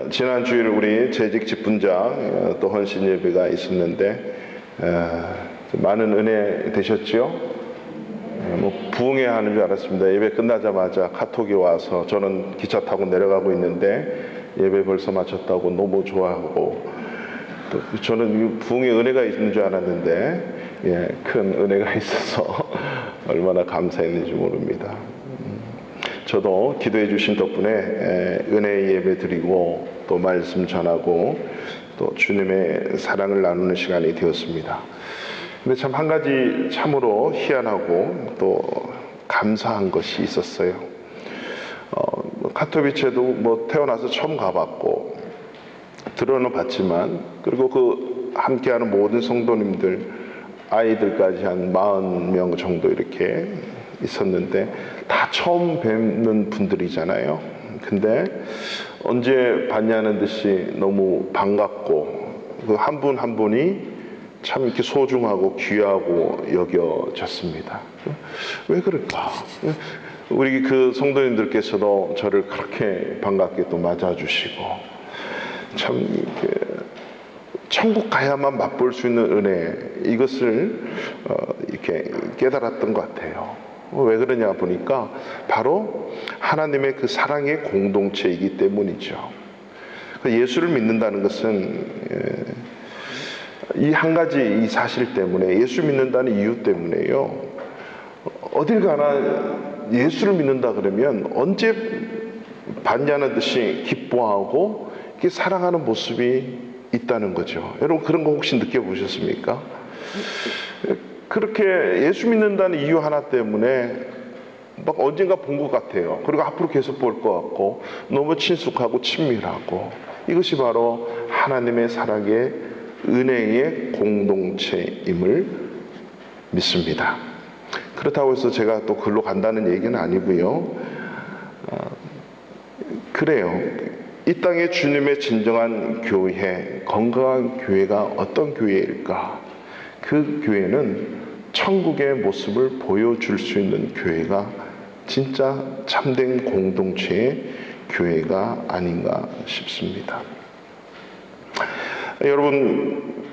지난 주일 우리 재직 집분자 또 헌신 예배가 있었는데 많은 은혜 되셨지요? 부흥해야 하는 줄 알았습니다. 예배 끝나자마자 카톡이 와서 저는 기차 타고 내려가고 있는데 예배 벌써 마쳤다고 너무 좋아하고, 또 저는 부흥의 은혜가 있는 줄 알았는데 큰 은혜가 있어서 얼마나 감사했는지 모릅니다. 저도 기도해 주신 덕분에 은혜의 예배 드리고 또 말씀 전하고 또 주님의 사랑을 나누는 시간이 되었습니다. 근데 참 한 가지 참으로 희한하고 또 감사한 것이 있었어요. 카토비체도 태어나서 처음 가봤고 들어는 봤지만, 그리고 그 함께하는 모든 성도님들 아이들까지 한 40명 정도 이렇게 있었는데 다 처음 뵙는 분들이잖아요. 근데 언제 봤냐는 듯이 너무 반갑고 그 한 분 한 분이 참 이렇게 소중하고 귀하고 여겨졌습니다. 왜 그럴까? 우리 그 성도님들께서도 저를 그렇게 반갑게 또 맞아주시고, 참 이렇게 천국 가야만 맛볼 수 있는 은혜, 이것을 이렇게 깨달았던 것 같아요. 왜 그러냐 보니까 바로 하나님의 그 사랑의 공동체이기 때문이죠. 예수를 믿는다는 것은 이 한 가지 이 사실 때문에, 예수 믿는다는 이유 때문에요, 어딜 가나 예수를 믿는다 그러면 언제 봤냐는 듯이 기뻐하고 이렇게 사랑하는 모습이 있다는 거죠. 여러분 그런 거 혹시 느껴보셨습니까? 그렇게 예수 믿는다는 이유 하나 때문에 막 언젠가 본 것 같아요. 그리고 앞으로 계속 볼 것 같고 너무 친숙하고 친밀하고, 이것이 바로 하나님의 사랑의 은혜의 공동체임을 믿습니다. 그렇다고 해서 제가 또 글로 간다는 얘기는 아니고요. 그래요. 이 땅에 주님의 진정한 교회, 건강한 교회가 어떤 교회일까? 그 교회는 천국의 모습을 보여줄 수 있는 교회가 진짜 참된 공동체의 교회가 아닌가 싶습니다. 여러분,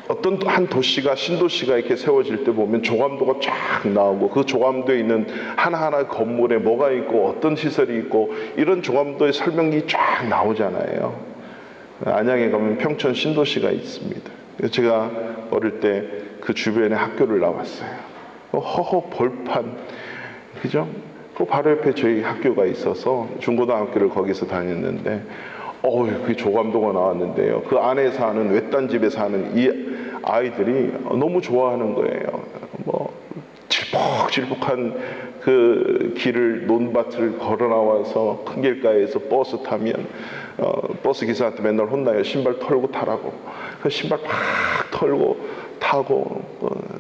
어떤 한 도시가, 신도시가 이렇게 세워질 때 보면 조감도가 쫙 나오고, 그 조감도에 있는 하나하나 건물에 뭐가 있고 어떤 시설이 있고 이런 조감도의 설명이 쫙 나오잖아요. 안양에 가면 평촌 신도시가 있습니다. 제가 어릴 때 그 주변에 학교를 나왔어요. 허허 벌판, 그죠? 그 바로 옆에 저희 학교가 있어서 중고등학교를 거기서 다녔는데, 그 조감도가 나왔는데요, 그 안에 사는 외딴 집에 사는 이 아이들이 너무 좋아하는 거예요. 질퍽질퍽한 그 길을, 논밭을 걸어 나와서 큰 길가에서 버스 타면 버스 기사한테 맨날 혼나요. 신발 털고 타라고. 그 신발 팍 털고 타고,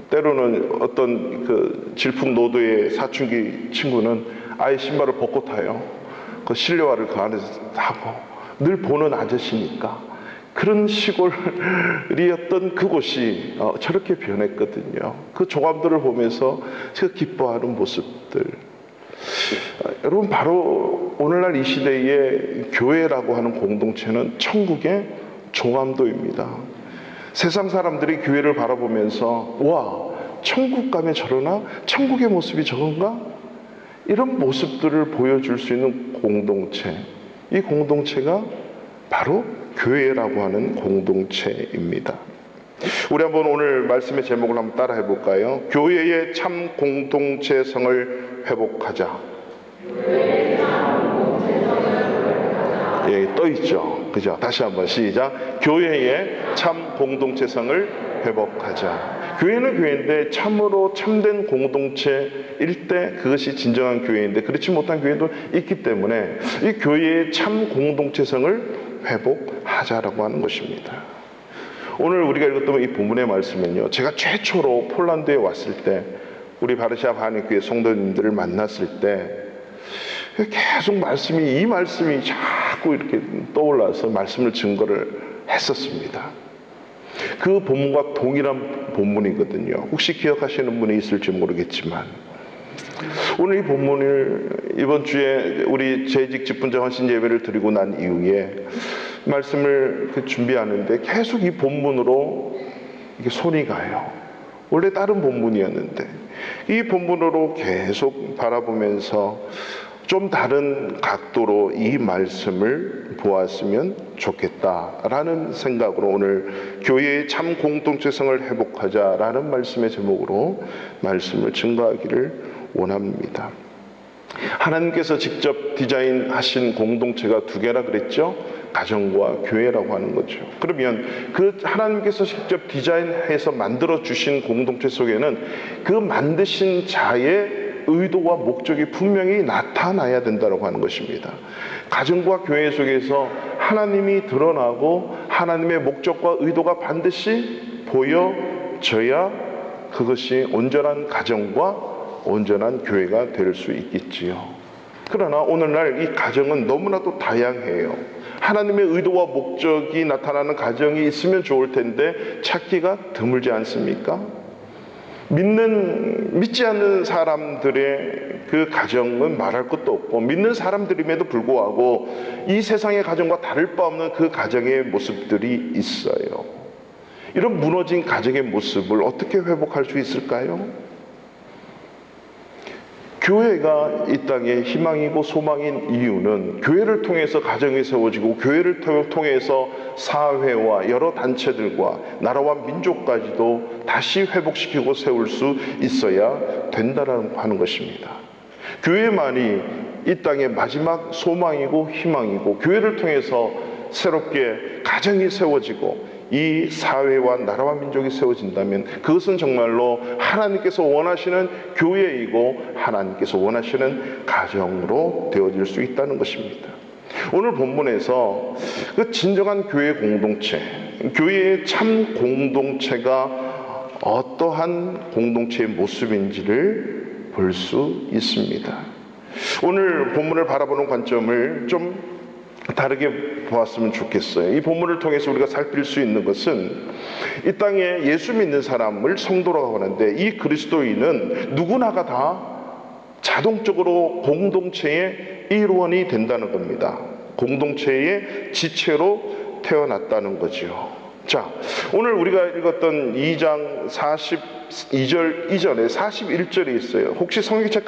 때로는 어떤 그 질풍노도의 사춘기 친구는 아예 신발을 벗고 타요. 그 실내화를 그 안에서 타고, 늘 보는 아저씨니까. 그런 시골이었던 그곳이 저렇게 변했거든요. 그 조감들을 보면서 제가 기뻐하는 모습들. 여러분, 바로 오늘날 이 시대의 교회라고 하는 공동체는 천국의 조감도입니다. 세상 사람들이 교회를 바라보면서 와, 천국 가면 저러나? 천국의 모습이 저건가? 이런 모습들을 보여줄 수 있는 공동체, 이 공동체가 바로 교회라고 하는 공동체입니다. 우리 한번 오늘 말씀의 제목을 한번 따라 해볼까요? 교회의 참 공동체성을 회복하자. 예, 떠 있죠. 그죠? 다시 한번 시작. 교회의 참 공동체성을 회복하자. 교회는 교회인데 참으로 참된 공동체일 때 그것이 진정한 교회인데, 그렇지 못한 교회도 있기 때문에 이 교회의 참 공동체성을 회복하자라고 하는 것입니다. 오늘 우리가 읽었던 이 본문의 말씀은요, 제가 최초로 폴란드에 왔을 때 우리 바르샤 한인교회 성도님들을 만났을 때 계속 이 말씀이 자꾸 이렇게 떠올라서 말씀을 증거를 했었습니다. 그 본문과 동일한 본문이거든요. 혹시 기억하시는 분이 있을지 모르겠지만 오늘 이 본문을 이번 주에 우리 재직 직분자 헌신 예배를 드리고 난 이후에 말씀을 준비하는데 계속 이 본문으로 이게 손이 가요. 원래 다른 본문이었는데 이 본문으로 계속 바라보면서 좀 다른 각도로 이 말씀을 보았으면 좋겠다라는 생각으로 오늘 교회의 참 공동체성을 회복하자라는 말씀의 제목으로 말씀을 증거하기를 원합니다. 하나님께서 직접 디자인하신 공동체가 두 개라 그랬죠? 가정과 교회라고 하는 거죠. 그러면 그 하나님께서 직접 디자인해서 만들어 주신 공동체 속에는 그 만드신 자의 의도와 목적이 분명히 나타나야 된다고 하는 것입니다. 가정과 교회 속에서 하나님이 드러나고 하나님의 목적과 의도가 반드시 보여져야 그것이 온전한 가정과 온전한 교회가 될 수 있겠지요. 그러나 오늘날 이 가정은 너무나도 다양해요. 하나님의 의도와 목적이 나타나는 가정이 있으면 좋을 텐데 찾기가 드물지 않습니까? 믿지 않는 사람들의 그 가정은 말할 것도 없고, 믿는 사람들임에도 불구하고 이 세상의 가정과 다를 바 없는 그 가정의 모습들이 있어요. 이런 무너진 가정의 모습을 어떻게 회복할 수 있을까요? 교회가 이 땅의 희망이고 소망인 이유는 교회를 통해서 가정이 세워지고 교회를 통해서 사회와 여러 단체들과 나라와 민족까지도 다시 회복시키고 세울 수 있어야 된다라고 하는 것입니다. 교회만이 이 땅의 마지막 소망이고 희망이고 교회를 통해서 새롭게 가정이 세워지고 이 사회와 나라와 민족이 세워진다면 그것은 정말로 하나님께서 원하시는 교회이고 하나님께서 원하시는 가정으로 되어질 수 있다는 것입니다. 오늘 본문에서 그 진정한 교회 공동체, 교회의 참 공동체가 어떠한 공동체의 모습인지를 볼 수 있습니다. 오늘 본문을 바라보는 관점을 좀 다르게 보았으면 좋겠어요. 이 본문을 통해서 우리가 살필 수 있는 것은 이 땅에 예수 믿는 사람을 성도라고 하는데 이 그리스도인은 누구나가 다 자동적으로 공동체의 일원이 된다는 겁니다. 공동체의 지체로 태어났다는 거죠. 자, 오늘 우리가 읽었던 2장 42절 이전에 41절이 있어요. 혹시 성경책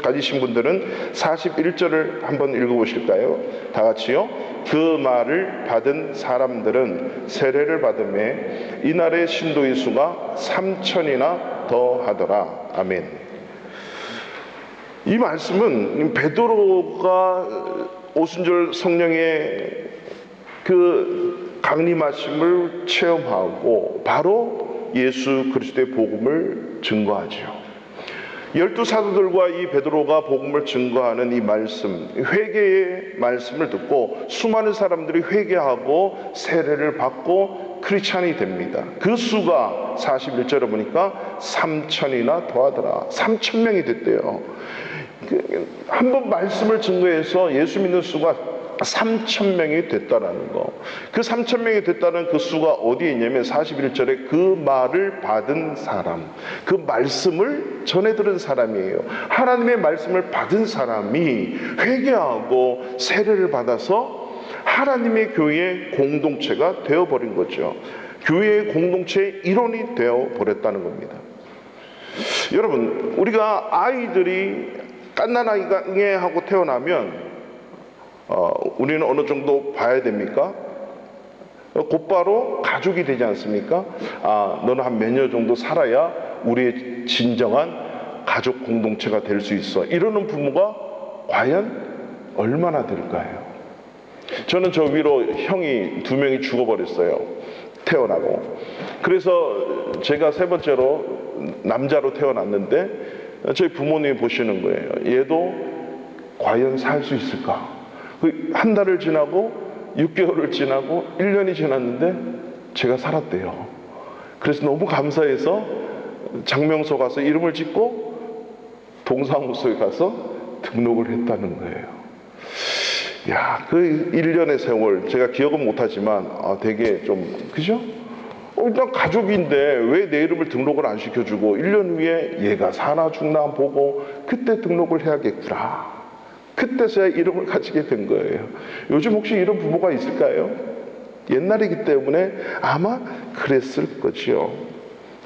가지신 분들은 41절을 한번 읽어보실까요? 다 같이요. 그 말을 받은 사람들은 세례를 받음에 이날의 신도의 수가 3,000이나 더하더라. 아멘. 이 말씀은 베드로가 오순절 성령의 그 강림하심을 체험하고 바로 예수 그리스도의 복음을 증거하죠. 12사도들과 이 베드로가 복음을 증거하는 이 말씀, 회개의 말씀을 듣고 수많은 사람들이 회개하고 세례를 받고 크리스찬이 됩니다. 그 수가 41절에 보니까 3,000이나 더하더라. 3,000명이 됐대요. 한 번 말씀을 증거해서 예수 믿는 수가 3,000명이 됐다라는 거. 그 3,000명이 됐다는 그 수가 어디에 있냐면 41절에 그 말을 받은 사람, 그 말씀을 전해 들은 사람이에요. 하나님의 말씀을 받은 사람이 회개하고 세례를 받아서 하나님의 교회의 공동체가 되어버린 거죠. 교회의 공동체의 일원이 되어버렸다는 겁니다. 여러분, 우리가 아이들이 갓난아이가 하고 태어나면 우리는 어느 정도 봐야 됩니까? 곧바로 가족이 되지 않습니까? 너는 한 몇 년 정도 살아야 우리의 진정한 가족 공동체가 될 수 있어. 이러는 부모가 과연 얼마나 될까요? 저는 저 위로 형이 2명이 죽어버렸어요. 태어나고. 그래서 제가 3번째로 남자로 태어났는데 저희 부모님이 보시는 거예요. 얘도 과연 살 수 있을까? 한 달을 지나고 6개월을 지나고 1년이 지났는데 제가 살았대요. 그래서 너무 감사해서 장명소 가서 이름을 짓고 동사무소에 가서 등록을 했다는 거예요. 야, 그 1년의 세월 제가 기억은 못하지만 되게 좀 그죠? 일단 가족인데 왜 내 이름을 등록을 안 시켜주고 1년 후에 얘가 사나 죽나 보고 그때 등록을 해야겠구나. 그때서야 이름을 가지게 된 거예요. 요즘 혹시 이런 부모가 있을까요? 옛날이기 때문에 아마 그랬을 거지요.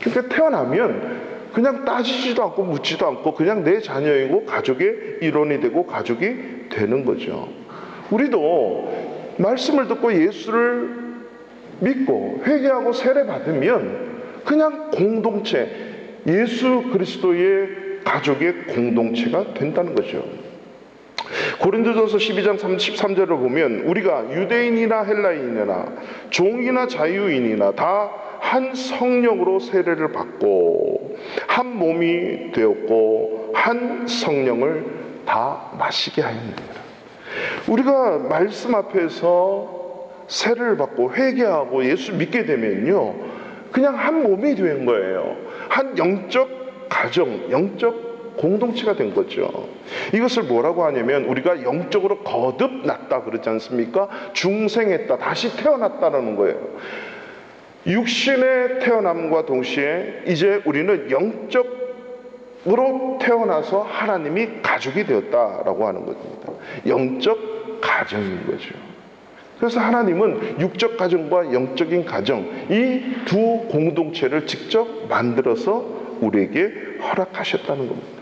그러니까 태어나면 그냥 따지지도 않고 묻지도 않고 그냥 내 자녀이고 가족의 일원이 되고 가족이 되는 거죠. 우리도 말씀을 듣고 예수를 믿고 회개하고 세례 받으면 그냥 공동체, 예수 그리스도의 가족의 공동체가 된다는 거죠. 고린도전서 12장 33절을 보면 우리가 유대인이나 헬라인이나 종이나 자유인이나 다 한 성령으로 세례를 받고 한 몸이 되었고 한 성령을 다 마시게 하였느니라. 우리가 말씀 앞에서 세례를 받고 회개하고 예수 믿게 되면요, 그냥 한 몸이 된 거예요. 한 영적 가정, 영적 공동체가 된 거죠. 이것을 뭐라고 하냐면 우리가 영적으로 거듭났다 그러지 않습니까? 중생했다, 다시 태어났다라는 거예요. 육신의 태어남과 동시에 이제 우리는 영적으로 태어나서 하나님이 가족이 되었다라고 하는 겁니다. 영적 가정인 거죠. 그래서 하나님은 육적 가정과 영적인 가정, 이 두 공동체를 직접 만들어서 우리에게 허락하셨다는 겁니다.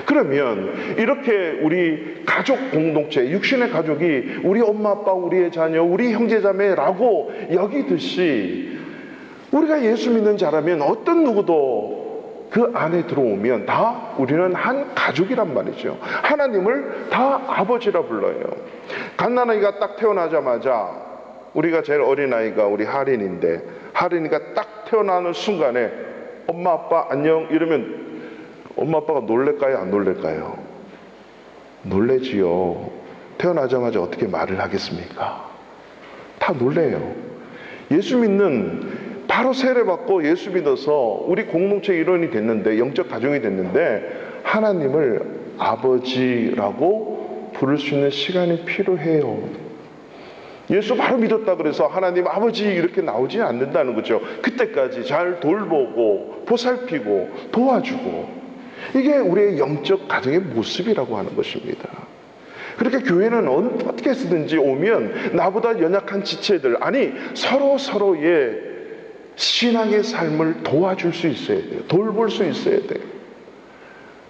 그러면 이렇게 우리 가족 공동체, 육신의 가족이 우리 엄마 아빠, 우리의 자녀, 우리 형제자매라고 여기듯이 우리가 예수 믿는 자라면 어떤 누구도 그 안에 들어오면 다 우리는 한 가족이란 말이죠. 하나님을 다 아버지라 불러요. 갓난아이가 딱 태어나자마자, 우리가 제일 어린아이가 우리 하린인데, 하린이가 딱 태어나는 순간에 엄마 아빠 안녕 이러면 엄마 아빠가 놀랄까요, 안 놀랄까요? 놀래지요. 태어나자마자 어떻게 말을 하겠습니까? 다 놀래요. 예수 믿는, 바로 세례받고 예수 믿어서 우리 공동체 일원이 됐는데, 영적 가정이 됐는데 하나님을 아버지라고 부를 수 있는 시간이 필요해요. 예수 바로 믿었다 그래서 하나님 아버지 이렇게 나오지 않는다는 거죠. 그때까지 잘 돌보고 보살피고 도와주고, 이게 우리의 영적 가정의 모습이라고 하는 것입니다. 그렇게 교회는 어떻게 쓰든지 오면 나보다 연약한 지체들, 아니 서로의 신앙의 삶을 도와줄 수 있어야 돼요. 돌볼 수 있어야 돼요.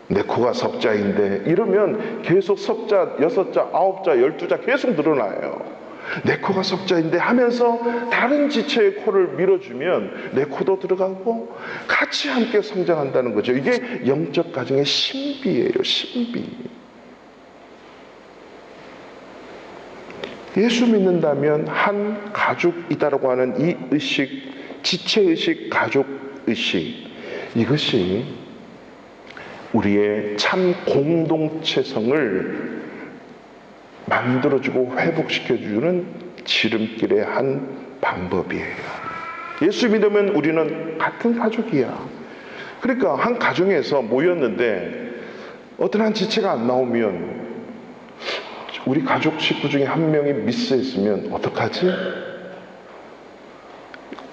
내 코가 석자인데 이러면 계속 석자, 6자, 9자, 12자 계속 늘어나요. 내 코가 석자인데 하면서 다른 지체의 코를 밀어주면 내 코도 들어가고 같이 함께 성장한다는 거죠. 이게 영적 가정의 신비예요. 신비. 예수 믿는다면 한 가족이다라고 하는 이 의식, 지체의식, 가족의식, 이것이 우리의 참 공동체성을 만들어주고 회복시켜주는 지름길의 한 방법이에요. 예수 믿으면 우리는 같은 가족이야. 그러니까 한 가정에서 모였는데 어떤 한 지체가 안 나오면 우리 가족 식구 중에 한 명이 미스했으면 어떡하지?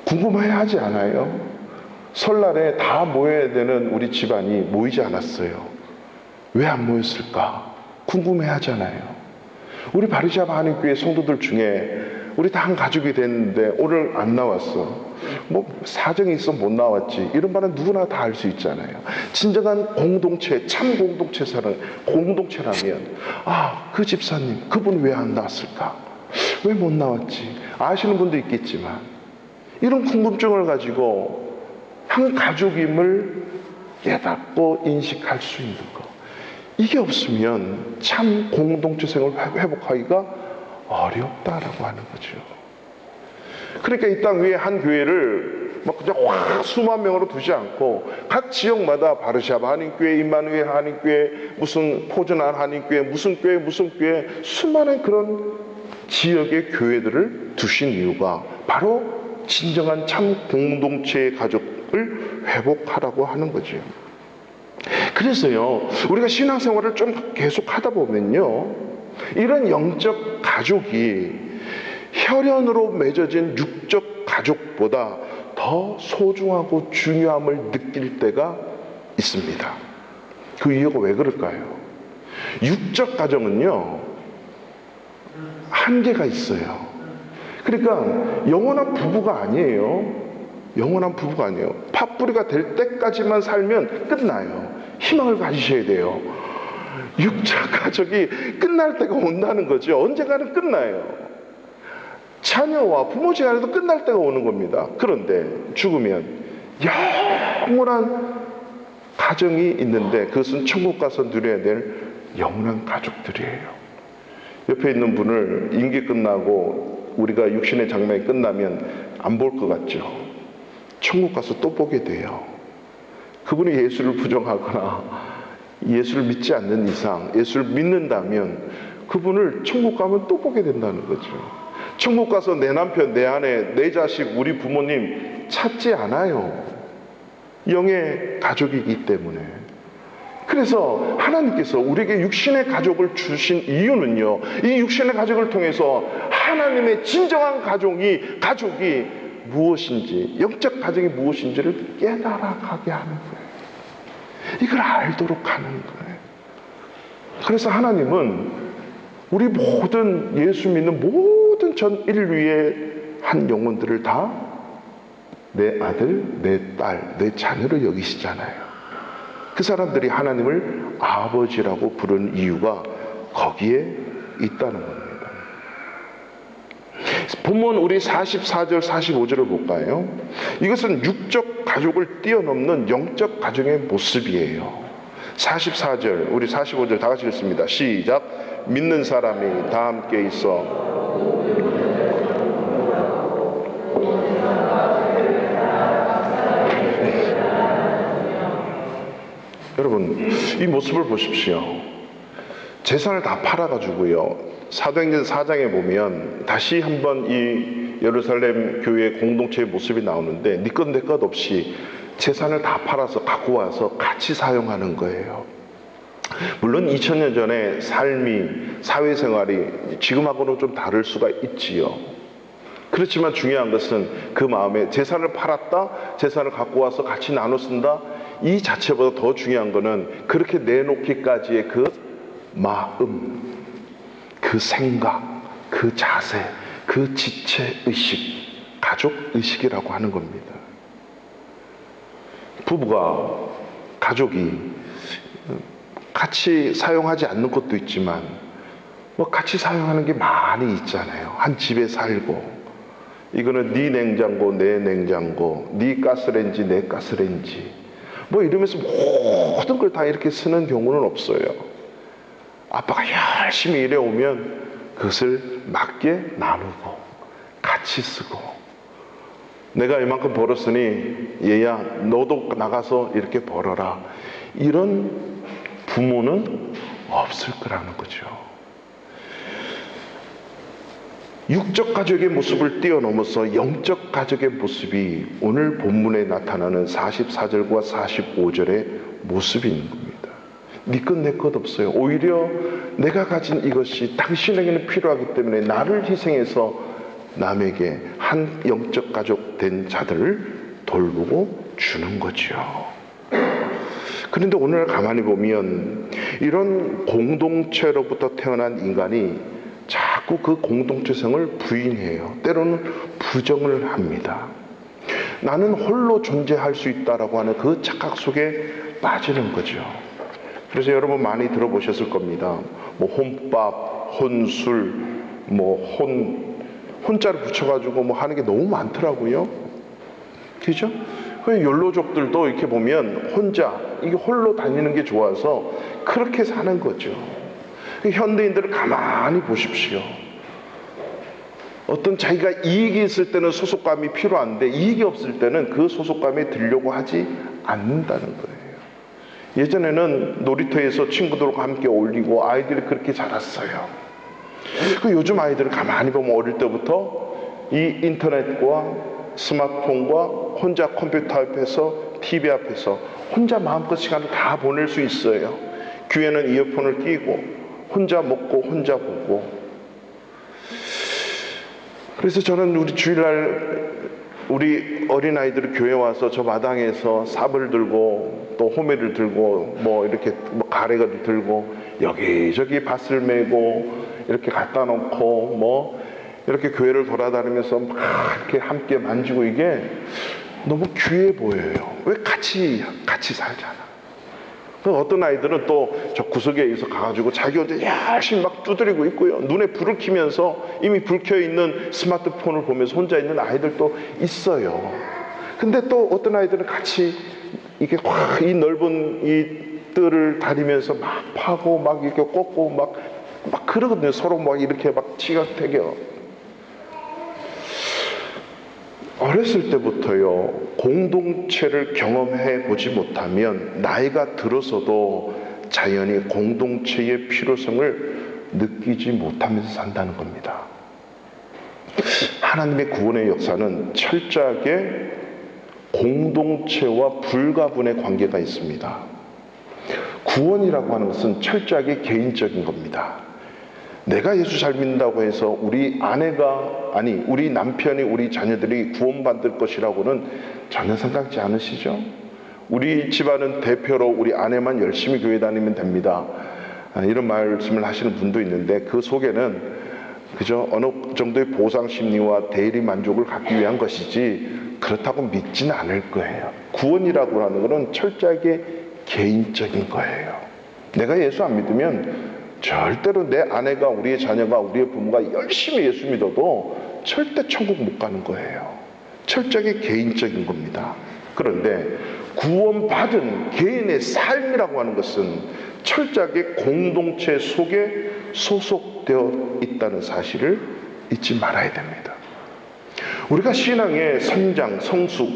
궁금해하지 않아요? 설날에 다 모여야 되는 우리 집안이 모이지 않았어요. 왜 안 모였을까? 궁금해하잖아요. 우리 바리새파 하나님교회 성도들 중에 우리 다 한 가족이 됐는데 오늘 안 나왔어. 뭐 사정이 있어 못 나왔지. 이런 말은 누구나 다 알 수 있잖아요. 진정한 공동체, 참 공동체라면 그 집사님, 그분 왜 안 나왔을까? 왜 못 나왔지? 아시는 분도 있겠지만 이런 궁금증을 가지고 한 가족임을 깨닫고 인식할 수 있는 것, 이게 없으면 참 공동체성을 회복하기가 어렵다라고 하는 거죠. 그러니까 이 땅 위에 한 교회를 막 그냥 수만 명으로 두지 않고 각 지역마다 바르샤바 한인교회, 임마누엘 한인교회, 무슨 포즈난 한인교회, 무슨 교회 수많은 그런 지역의 교회들을 두신 이유가 바로 진정한 참 공동체의 가족을 회복하라고 하는 거죠. 그래서요, 우리가 신앙생활을 좀 계속 하다 보면요, 이런 영적 가족이 혈연으로 맺어진 육적 가족보다 더 소중하고 중요함을 느낄 때가 있습니다. 그 이유가 왜 그럴까요? 육적 가정은요, 한계가 있어요. 그러니까 영원한 부부가 아니에요. 영원한 부부가 아니에요. 팥뿌리가 될 때까지만 살면 끝나요. 희망을 가지셔야 돼요. 육적 가족이 끝날 때가 온다는 거죠. 언젠가는 끝나요. 자녀와 부모지간에도 끝날 때가 오는 겁니다. 그런데 죽으면 영원한 가정이 있는데 그것은 천국 가서 누려야 될 영원한 가족들이에요. 옆에 있는 분을 임기 끝나고 우리가 육신의 장면이 끝나면 안 볼 것 같죠. 천국 가서 또 보게 돼요. 그분이 예수를 부정하거나 예수를 믿지 않는 이상, 예수를 믿는다면 그분을 천국 가면 또 보게 된다는 거죠. 천국 가서 내 남편, 내 아내, 내 자식, 우리 부모님 찾지 않아요. 영의 가족이기 때문에. 그래서 하나님께서 우리에게 육신의 가족을 주신 이유는요, 이 육신의 가족을 통해서 하나님의 진정한 가족이 무엇인지, 영적 가정이 무엇인지를 깨달아가게 하는 거예요. 이걸 알도록 하는 거예요. 그래서 하나님은 우리 모든 예수 믿는 모든 전 인류의 한 영혼들을 다 내 아들, 내 딸, 내 자녀로 여기시잖아요. 그 사람들이 하나님을 아버지라고 부르는 이유가 거기에 있다는 겁니다. 본문 우리 44절, 45절을 볼까요? 이것은 육적 가족을 뛰어넘는 영적 가정의 모습이에요. 44절, 우리 45절 다 같이 읽습니다. 시작. 믿는 사람이 다 함께 있어 여러분, 이 모습을 보십시오. 재산을 다 팔아가지고요, 사도행전 4장에 보면 다시 한번 이 예루살렘 교회 공동체의 모습이 나오는데 네 것 내 것 없이 재산을 다 팔아서 갖고 와서 같이 사용하는 거예요. 물론 2000년 전에 삶이, 사회생활이 지금하고는 좀 다를 수가 있지요. 그렇지만 중요한 것은 그 마음에 재산을 팔았다, 재산을 갖고 와서 같이 나눠 쓴다, 이 자체보다 더 중요한 것은 그렇게 내놓기까지의 그 마음, 그 생각, 그 자세, 그 지체의식, 가족의식이라고 하는 겁니다. 부부가, 가족이 같이 사용하지 않는 것도 있지만 뭐 같이 사용하는 게 많이 있잖아요. 한 집에 살고, 이거는 네 냉장고, 내 냉장고, 네 가스레인지, 내 가스레인지, 뭐 이러면서 모든 걸 다 이렇게 쓰는 경우는 없어요. 아빠가 열심히 일해오면 그것을 맞게 나누고 같이 쓰고, 내가 이만큼 벌었으니 얘야 너도 나가서 이렇게 벌어라, 이런 부모는 없을 거라는 거죠. 육적 가족의 모습을 뛰어넘어서 영적 가족의 모습이 오늘 본문에 나타나는 44절과 45절의 모습이 있는 겁니다. 네 것 내 것 없어요. 오히려 내가 가진 이것이 당신에게는 필요하기 때문에 나를 희생해서 남에게 한 영적 가족 된 자들을 돌보고 주는 거죠. 그런데 오늘 가만히 보면 이런 공동체로부터 태어난 인간이 자꾸 그 공동체성을 부인해요. 때로는 부정을 합니다. 나는 홀로 존재할 수 있다라고 하는 그 착각 속에 빠지는 거죠. 그래서 여러분 많이 들어보셨을 겁니다. 뭐 혼밥, 혼술, 뭐 혼자를 붙여가지고 뭐 하는 게 너무 많더라고요. 그죠? 그 욜로족들도 이렇게 보면 혼자, 이게 홀로 다니는 게 좋아서 그렇게 사는 거죠. 현대인들을 가만히 보십시오. 어떤 자기가 이익이 있을 때는 소속감이 필요한데 이익이 없을 때는 그 소속감에 들려고 하지 않는다는 거예요. 예전에는 놀이터에서 친구들과 함께 어울리고 아이들이 그렇게 자랐어요. 요즘 아이들을 가만히 보면 어릴 때부터 이 인터넷과 스마트폰과 혼자 컴퓨터 앞에서, TV 앞에서 혼자 마음껏 시간을 다 보낼 수 있어요. 귀에는 이어폰을 끼고 혼자 먹고 혼자 보고. 그래서 저는 우리 주일날 우리 어린아이들이 교회 와서 저 마당에서 삽을 들고 또 호미를 들고 뭐 이렇게 뭐 가래를 들고 여기저기 밭을 메고 이렇게 갖다 놓고 뭐 이렇게 교회를 돌아다니면서 막 이렇게 함께 만지고 이게 너무 귀해 보여요. 왜 같이 살잖아. 어떤 아이들은 또 저 구석에서 가가지고 자기 혼자 열심히 막 두드리고 있고요. 눈에 불을 켜면서 이미 불 켜 있는 스마트폰을 보면서 혼자 있는 아이들도 있어요. 근데 또 어떤 아이들은 같이 이게 확 이 넓은 이 뜰을 다니면서 막 파고 막 이렇게 꽂고 막 그러거든요. 서로 막 이렇게 막 티격태격. 어렸을 때부터요, 공동체를 경험해 보지 못하면 나이가 들어서도 자연히 공동체의 필요성을 느끼지 못하면서 산다는 겁니다. 하나님의 구원의 역사는 철저하게 공동체와 불가분의 관계가 있습니다. 구원이라고 하는 것은 철저하게 개인적인 겁니다. 내가 예수 잘 믿는다고 해서 우리 우리 남편이 우리 자녀들이 구원받을 것이라고는 전혀 생각지 않으시죠? 우리 집안은 대표로 우리 아내만 열심히 교회 다니면 됩니다. 이런 말씀을 하시는 분도 있는데 그 속에는 그저 어느 정도의 보상 심리와 대리 만족을 갖기 위한 것이지 그렇다고 믿지는 않을 거예요. 구원이라고 하는 것은 철저하게 개인적인 거예요. 내가 예수 안 믿으면 절대로 내 아내가, 우리의 자녀가, 우리의 부모가 열심히 예수 믿어도 절대 천국 못 가는 거예요. 철저하게 개인적인 겁니다. 그런데 구원받은 개인의 삶이라고 하는 것은 철저하게 공동체 속에 소속되어 있다는 사실을 잊지 말아야 됩니다. 우리가 신앙의 성장, 성숙,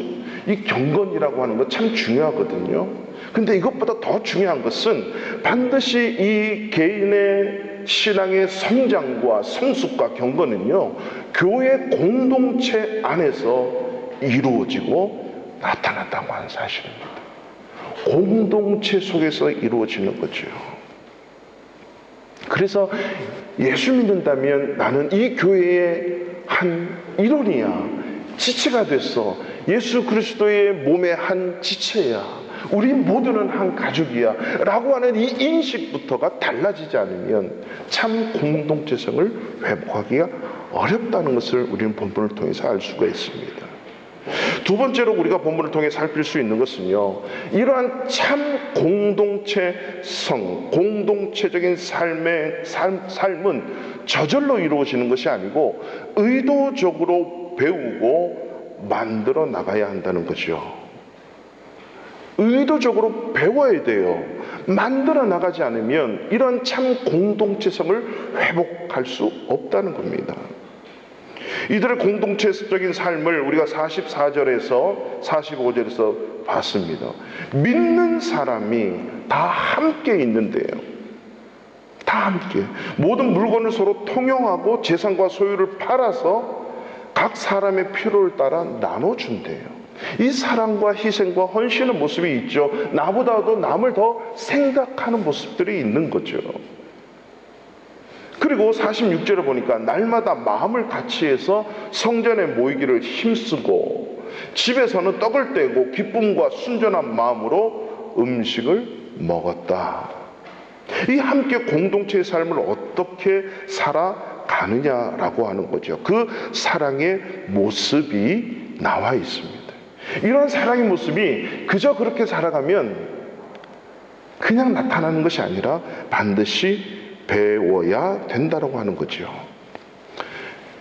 이 경건이라고 하는 거 참 중요하거든요. 근데 이것보다 더 중요한 것은 반드시 이 개인의 신앙의 성장과 성숙과 경건은요, 교회 공동체 안에서 이루어지고 나타난다고 하는 사실입니다. 공동체 속에서 이루어지는 거죠. 그래서 예수 믿는다면 나는 이 교회의 한 일원이야. 지체가 됐어. 예수 그리스도의 몸의 한 지체야. 우리 모두는 한 가족이야 라고 하는 이 인식부터가 달라지지 않으면 참 공동체성을 회복하기가 어렵다는 것을 우리는 본문을 통해서 알 수가 있습니다. 두 번째로 우리가 본문을 통해 살필 수 있는 것은요, 이러한 참 공동체성, 공동체적인 삶은 저절로 이루어지는 것이 아니고 의도적으로 배우고 만들어 나가야 한다는 거죠. 의도적으로 배워야 돼요. 만들어 나가지 않으면 이런 참 공동체성을 회복할 수 없다는 겁니다. 이들의 공동체적인 삶을 우리가 44절에서 45절에서 봤습니다. 믿는 사람이 다 함께 있는데요. 다 함께. 모든 물건을 서로 통용하고 재산과 소유를 팔아서 각 사람의 필요를 따라 나눠준대요. 이 사랑과 희생과 헌신의 모습이 있죠. 나보다도 남을 더 생각하는 모습들이 있는 거죠. 그리고 46절에 보니까 날마다 마음을 같이 해서 성전에 모이기를 힘쓰고 집에서는 떡을 떼고 기쁨과 순전한 마음으로 음식을 먹었다. 이 함께 공동체의 삶을 어떻게 살아가느냐라고 하는 거죠. 그 사랑의 모습이 나와 있습니다. 이런 사랑의 모습이 그저 그렇게 살아가면 그냥 나타나는 것이 아니라 반드시 배워야 된다고 하는 거죠.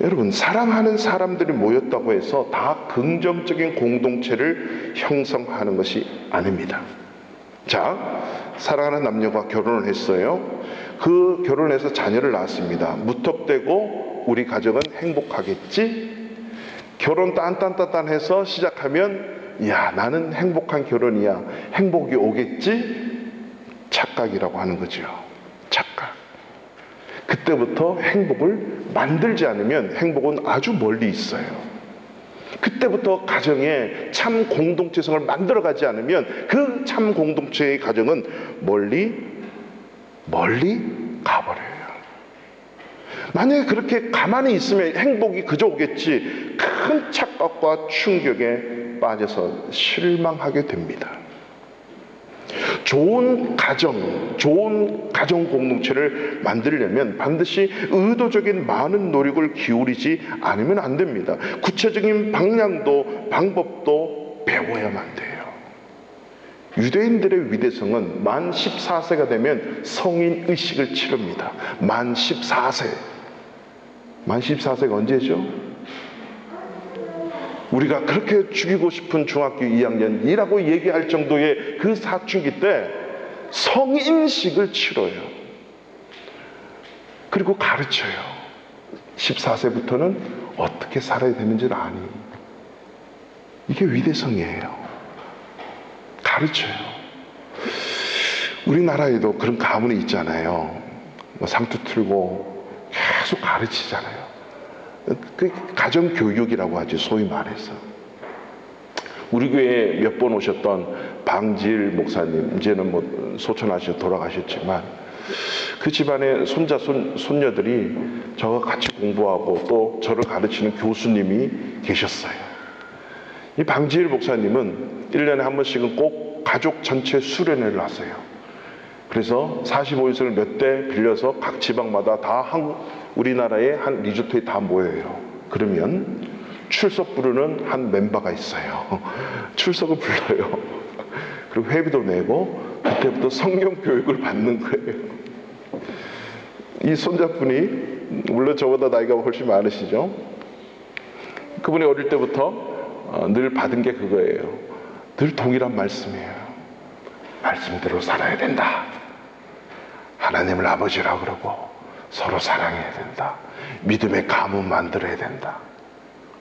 여러분, 사랑하는 사람들이 모였다고 해서 다 긍정적인 공동체를 형성하는 것이 아닙니다. 자, 사랑하는 남녀가 결혼을 했어요. 그 결혼해서 자녀를 낳았습니다. 무턱대고 우리 가정은 행복하겠지? 결혼 딴딴딴딴해서 시작하면 야, 나는 행복한 결혼이야. 행복이 오겠지? 착각이라고 하는 거죠. 착각. 그때부터 행복을 만들지 않으면 행복은 아주 멀리 있어요. 그때부터 가정에 참 공동체성을 만들어가지 않으면 그 참 공동체의 가정은 멀리 가버려요. 만약에 그렇게 가만히 있으면 행복이 그저 오겠지, 큰 착각과 충격에 빠져서 실망하게 됩니다. 좋은 가정 공동체를 만들려면 반드시 의도적인 많은 노력을 기울이지 않으면 안 됩니다. 구체적인 방법도 배워야만 돼요. 유대인들의 위대성은 만 14세가 되면 성인 의식을 치릅니다. 만 14세. 만 14세가 언제죠? 우리가 그렇게 죽이고 싶은 중학교 2학년이라고 얘기할 정도의 그 사춘기 때 성인식을 치러요. 그리고 가르쳐요. 14세부터는 어떻게 살아야 되는지를 아니. 이게 위대성이에요. 가르쳐요. 우리나라에도 그런 가문이 있잖아요. 상투 틀고 계속 가르치잖아요. 그 가정교육이라고 하죠, 소위 말해서. 우리 교회에 몇 번 오셨던 방지일 목사님, 이제는 뭐 소천하셔서 돌아가셨지만 그 집안의 손자, 손녀들이 저와 같이 공부하고 또 저를 가르치는 교수님이 계셨어요. 이 방지일 목사님은 1년에 한 번씩은 꼭 가족 전체 수련회를 하세요. 그래서 45인승을 몇 대 빌려서 각 지방마다 다 우리나라의 한 리조트에 다 모여요. 그러면 출석 부르는 한 멤버가 있어요. 출석을 불러요. 그리고 회비도 내고 그때부터 성경 교육을 받는 거예요. 이 손자분이 물론 저보다 나이가 훨씬 많으시죠. 그분이 어릴 때부터 늘 받은 게 그거예요. 늘 동일한 말씀이에요. 말씀대로 살아야 된다. 하나님을 아버지라고 그러고 서로 사랑해야 된다. 믿음의 가문 만들어야 된다.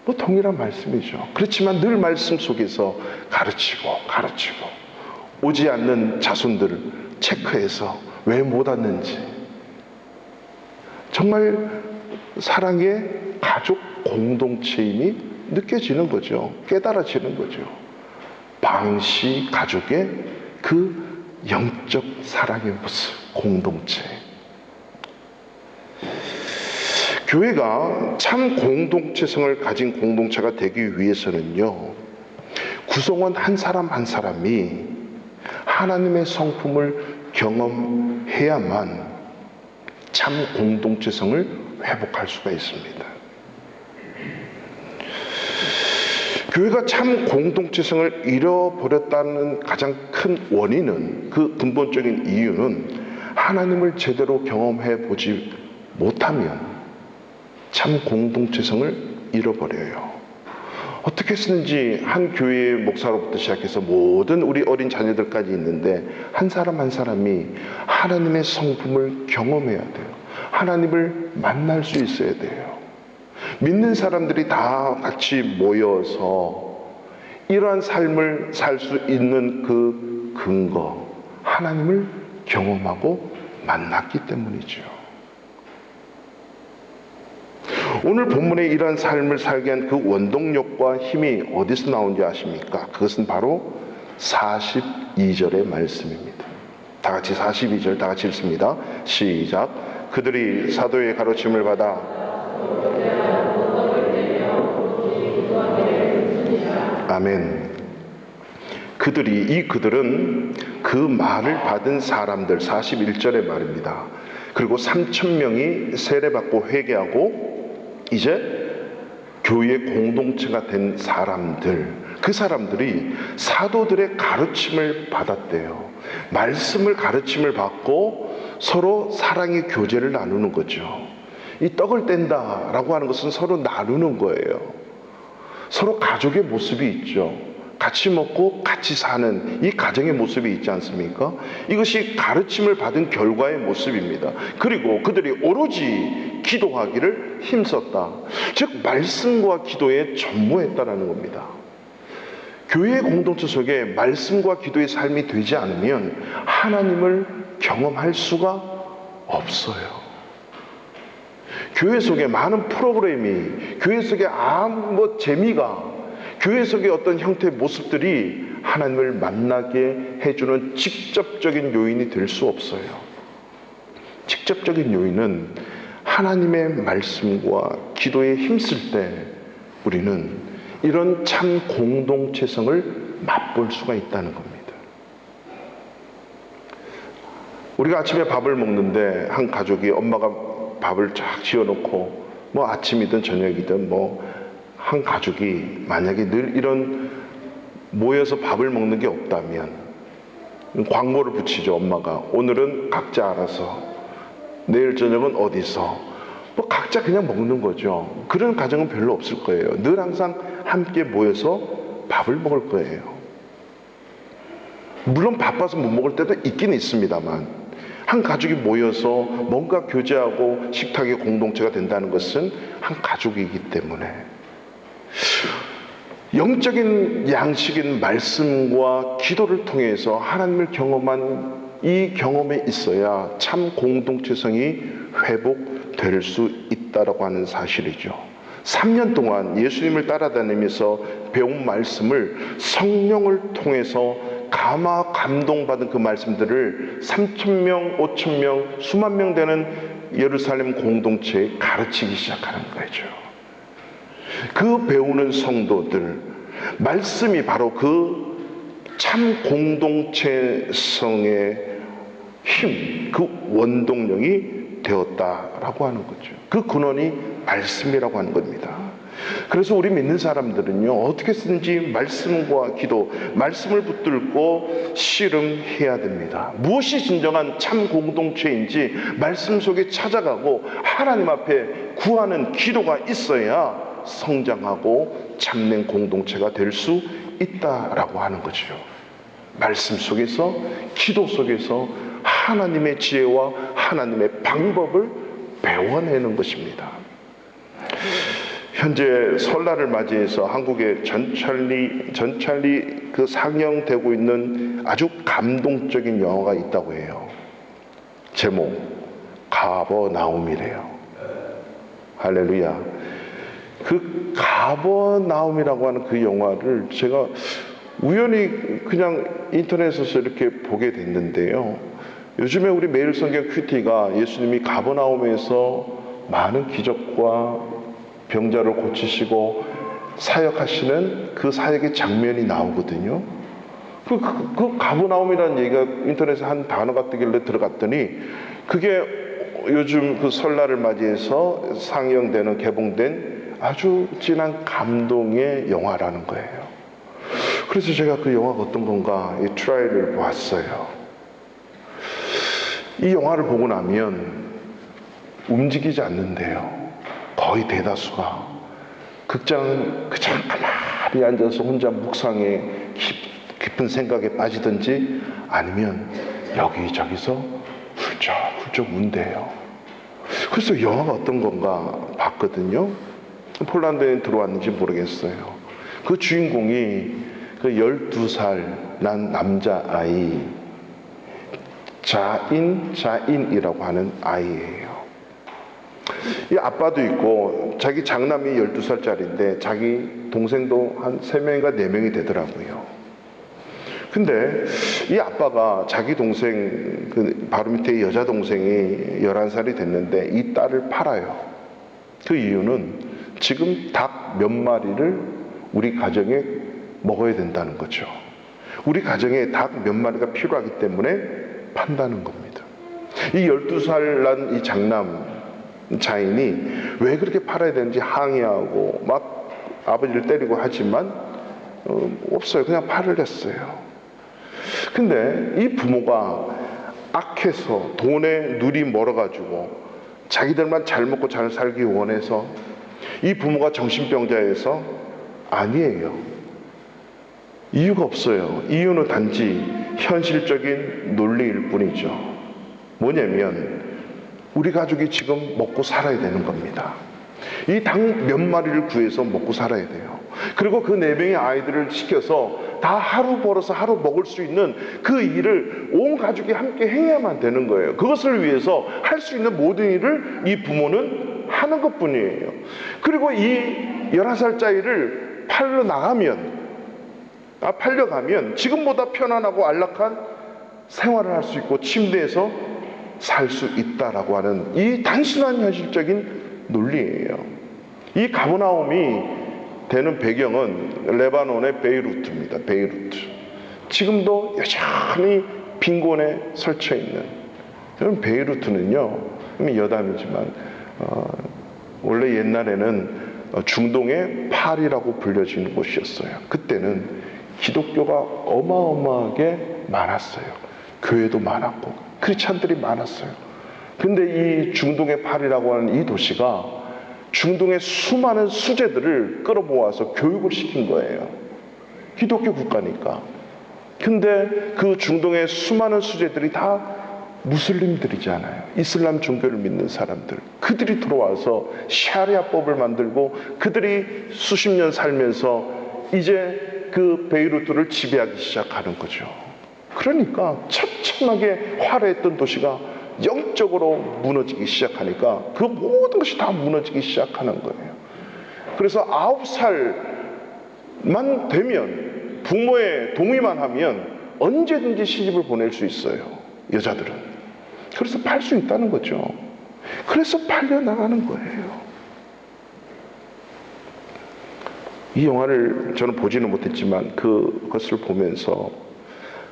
뭐 동일한 말씀이죠. 그렇지만 늘 말씀 속에서 가르치고 오지 않는 자손들을 체크해서 왜 못 왔는지, 정말 사랑의 가족 공동체임이 느껴지는 거죠. 깨달아지는 거죠. 방시 가족의 그 영적 사랑의 모습, 공동체. 교회가 참 공동체성을 가진 공동체가 되기 위해서는요, 구성원 한 사람 한 사람이 하나님의 성품을 경험해야만 참 공동체성을 회복할 수가 있습니다. 교회가 참 공동체성을 잃어버렸다는 가장 큰 원인은, 그 근본적인 이유는 하나님을 제대로 경험해 보지 못하면 참 공동체성을 잃어버려요. 어떻게 쓰는지 한 교회의 목사로부터 시작해서 모든 우리 어린 자녀들까지 있는데 한 사람 한 사람이 하나님의 성품을 경험해야 돼요. 하나님을 만날 수 있어야 돼요. 믿는 사람들이 다 같이 모여서 이러한 삶을 살 수 있는 그 근거, 하나님을 경험하고 만났기 때문이죠. 오늘 본문에 이러한 삶을 살게 한 그 원동력과 힘이 어디서 나온지 아십니까? 그것은 바로 42절의 말씀입니다. 다 같이 42절 다 같이 읽습니다. 시작. 그들이 사도의 가르침을 받아 아멘. 그들은 그 말을 받은 사람들, 41절의 말입니다. 그리고 3,000명이 세례받고 회개하고 이제 교회의 공동체가 된 사람들, 그 사람들이 사도들의 가르침을 받았대요. 말씀을 가르침을 받고 서로 사랑의 교제를 나누는 거죠. 이 떡을 뗀다라고 하는 것은 서로 나누는 거예요. 서로 가족의 모습이 있죠. 같이 먹고 같이 사는 이 가정의 모습이 있지 않습니까? 이것이 가르침을 받은 결과의 모습입니다. 그리고 그들이 오로지 기도하기를 힘썼다. 즉 말씀과 기도에 전무했다라는 겁니다. 교회의 공동체 속에 말씀과 기도의 삶이 되지 않으면 하나님을 경험할 수가 없어요. 교회 속에 많은 프로그램이, 교회 속에 아무 재미가, 교회 속의 어떤 형태의 모습들이 하나님을 만나게 해주는 직접적인 요인이 될 수 없어요. 직접적인 요인은 하나님의 말씀과 기도에 힘쓸 때 우리는 이런 참 공동체성을 맛볼 수가 있다는 겁니다. 우리가 아침에 밥을 먹는데 한 가족이 엄마가 밥을 쫙 지어놓고 뭐 아침이든 저녁이든 뭐 한 가족이 만약에 늘 이런 모여서 밥을 먹는 게 없다면 광고를 붙이죠. 엄마가 오늘은 각자 알아서, 내일 저녁은 어디서, 뭐 각자 그냥 먹는 거죠. 그런 가정은 별로 없을 거예요. 늘 항상 함께 모여서 밥을 먹을 거예요. 물론 바빠서 못 먹을 때도 있긴 있습니다만, 한 가족이 모여서 뭔가 교제하고 식탁의 공동체가 된다는 것은 한 가족이기 때문에 영적인 양식인 말씀과 기도를 통해서 하나님을 경험한 이 경험에 있어야 참 공동체성이 회복될 수 있다라고 하는 사실이죠. 3년 동안 예수님을 따라다니면서 배운 말씀을 성령을 통해서 감동받은 그 말씀들을 3,000명, 5,000명, 수만 명 되는 예루살렘 공동체에 가르치기 시작하는 거죠. 그 배우는 성도들, 말씀이 바로 그 참 공동체성의 힘, 그 원동력이 되었다라고 하는 거죠. 그 근원이 말씀이라고 하는 겁니다. 그래서 우리 믿는 사람들은요, 어떻게 쓰든지 말씀과 기도, 말씀을 붙들고 씨름해야 됩니다. 무엇이 진정한 참 공동체인지 말씀 속에 찾아가고 하나님 앞에 구하는 기도가 있어야 성장하고 참된 공동체가 될 수 있다라고 하는 거죠. 말씀 속에서, 기도 속에서 하나님의 지혜와 하나님의 방법을 배워내는 것입니다. 현재 설날을 맞이해서 한국에 전찰리 그 상영되고 있는 아주 감동적인 영화가 있다고 해요. 제목 가버나움이래요. 할렐루야. 그 가버나움이라고 하는 그 영화를 제가 우연히 그냥 인터넷에서 이렇게 보게 됐는데요. 요즘에 우리 매일 성경 큐티가 예수님이 가버나움에서 많은 기적과 병자를 고치시고 사역하시는 그 사역의 장면이 나오거든요. 그 가버나움이라는 얘기가 인터넷에 한 단어가 뜨길래 들어갔더니 그게 요즘 그 설날을 맞이해서 상영되는, 개봉된 아주 진한 감동의 영화라는 거예요. 그래서 제가 그 영화가 어떤 건가 이 트라이를 보았어요. 이 영화를 보고 나면 움직이지 않는데요, 거의 대다수가 극장은 그냥 가만히 앉아서 혼자 묵상에 깊은 생각에 빠지든지 아니면 여기저기서 훌쩍훌쩍 운대요. 그래서 영화가 어떤 건가 봤거든요. 폴란드에 들어왔는지 모르겠어요. 그 주인공이 그 12살 난 남자아이 자인이라고 하는 아이예요. 이 아빠도 있고 자기 장남이 12살짜리인데 자기 동생도 한 3명인가 4명이 되더라고요. 근데 이 아빠가 자기 동생 그 바로 밑에 여자 동생이 11살이 됐는데 이 딸을 팔아요. 그 이유는 지금 닭 몇 마리를 우리 가정에 먹어야 된다는 거죠. 우리 가정에 닭 몇 마리가 필요하기 때문에 판다는 겁니다. 이 12살 난 이 장남 자인이 왜 그렇게 팔아야 되는지 항의하고 막 아버지를 때리고 하지만 없어요. 그냥 팔을 했어요. 근데 이 부모가 악해서 돈에 눈이 멀어가지고 자기들만 잘 먹고 잘 살기 원해서 이 부모가 정신병자여서 아니에요. 이유가 없어요. 이유는 단지 현실적인 논리일 뿐이죠. 뭐냐면 우리 가족이 지금 먹고 살아야 되는 겁니다. 이 닭 몇 마리를 구해서 먹고 살아야 돼요. 그리고 그 4명의 아이들을 시켜서 다 하루 벌어서 하루 먹을 수 있는 그 일을 온 가족이 함께 해야만 되는 거예요. 그것을 위해서 할 수 있는 모든 일을 이 부모는 하는 것 뿐이에요. 그리고 이 11살짜리를 팔려가면 지금보다 편안하고 안락한 생활을 할 수 있고 침대에서 살 수 있다라고 하는 이 단순한 현실적인 논리예요. 이 가버나움이 되는 배경은 레바논의 베이루트입니다. 베이루트. 지금도 여전히 빈곤에 설쳐 있는 여러분, 베이루트는요, 여담이지만 원래 옛날에는 중동의 파리라고 불려지는 곳이었어요. 그때는 기독교가 어마어마하게 많았어요. 교회도 많았고 크리스찬들이 많았어요. 근데 이 중동의 파리라고 하는 이 도시가 중동의 수많은 수재들을 끌어모아서 교육을 시킨 거예요. 기독교 국가니까. 근데 그 중동의 수많은 수재들이 다 무슬림들이잖아요. 이슬람 종교를 믿는 사람들. 그들이 들어와서 샤리아법을 만들고 그들이 수십 년 살면서 이제 그 베이루트를 지배하기 시작하는 거죠. 그러니까 처참하게 화려했던 도시가 영적으로 무너지기 시작하니까 그 모든 것이 다 무너지기 시작하는 거예요. 그래서 9살만 되면, 부모의 동의만 하면 언제든지 시집을 보낼 수 있어요. 여자들은. 그래서 팔 수 있다는 거죠. 그래서 팔려나가는 거예요. 이 영화를 저는 보지는 못했지만 그것을 보면서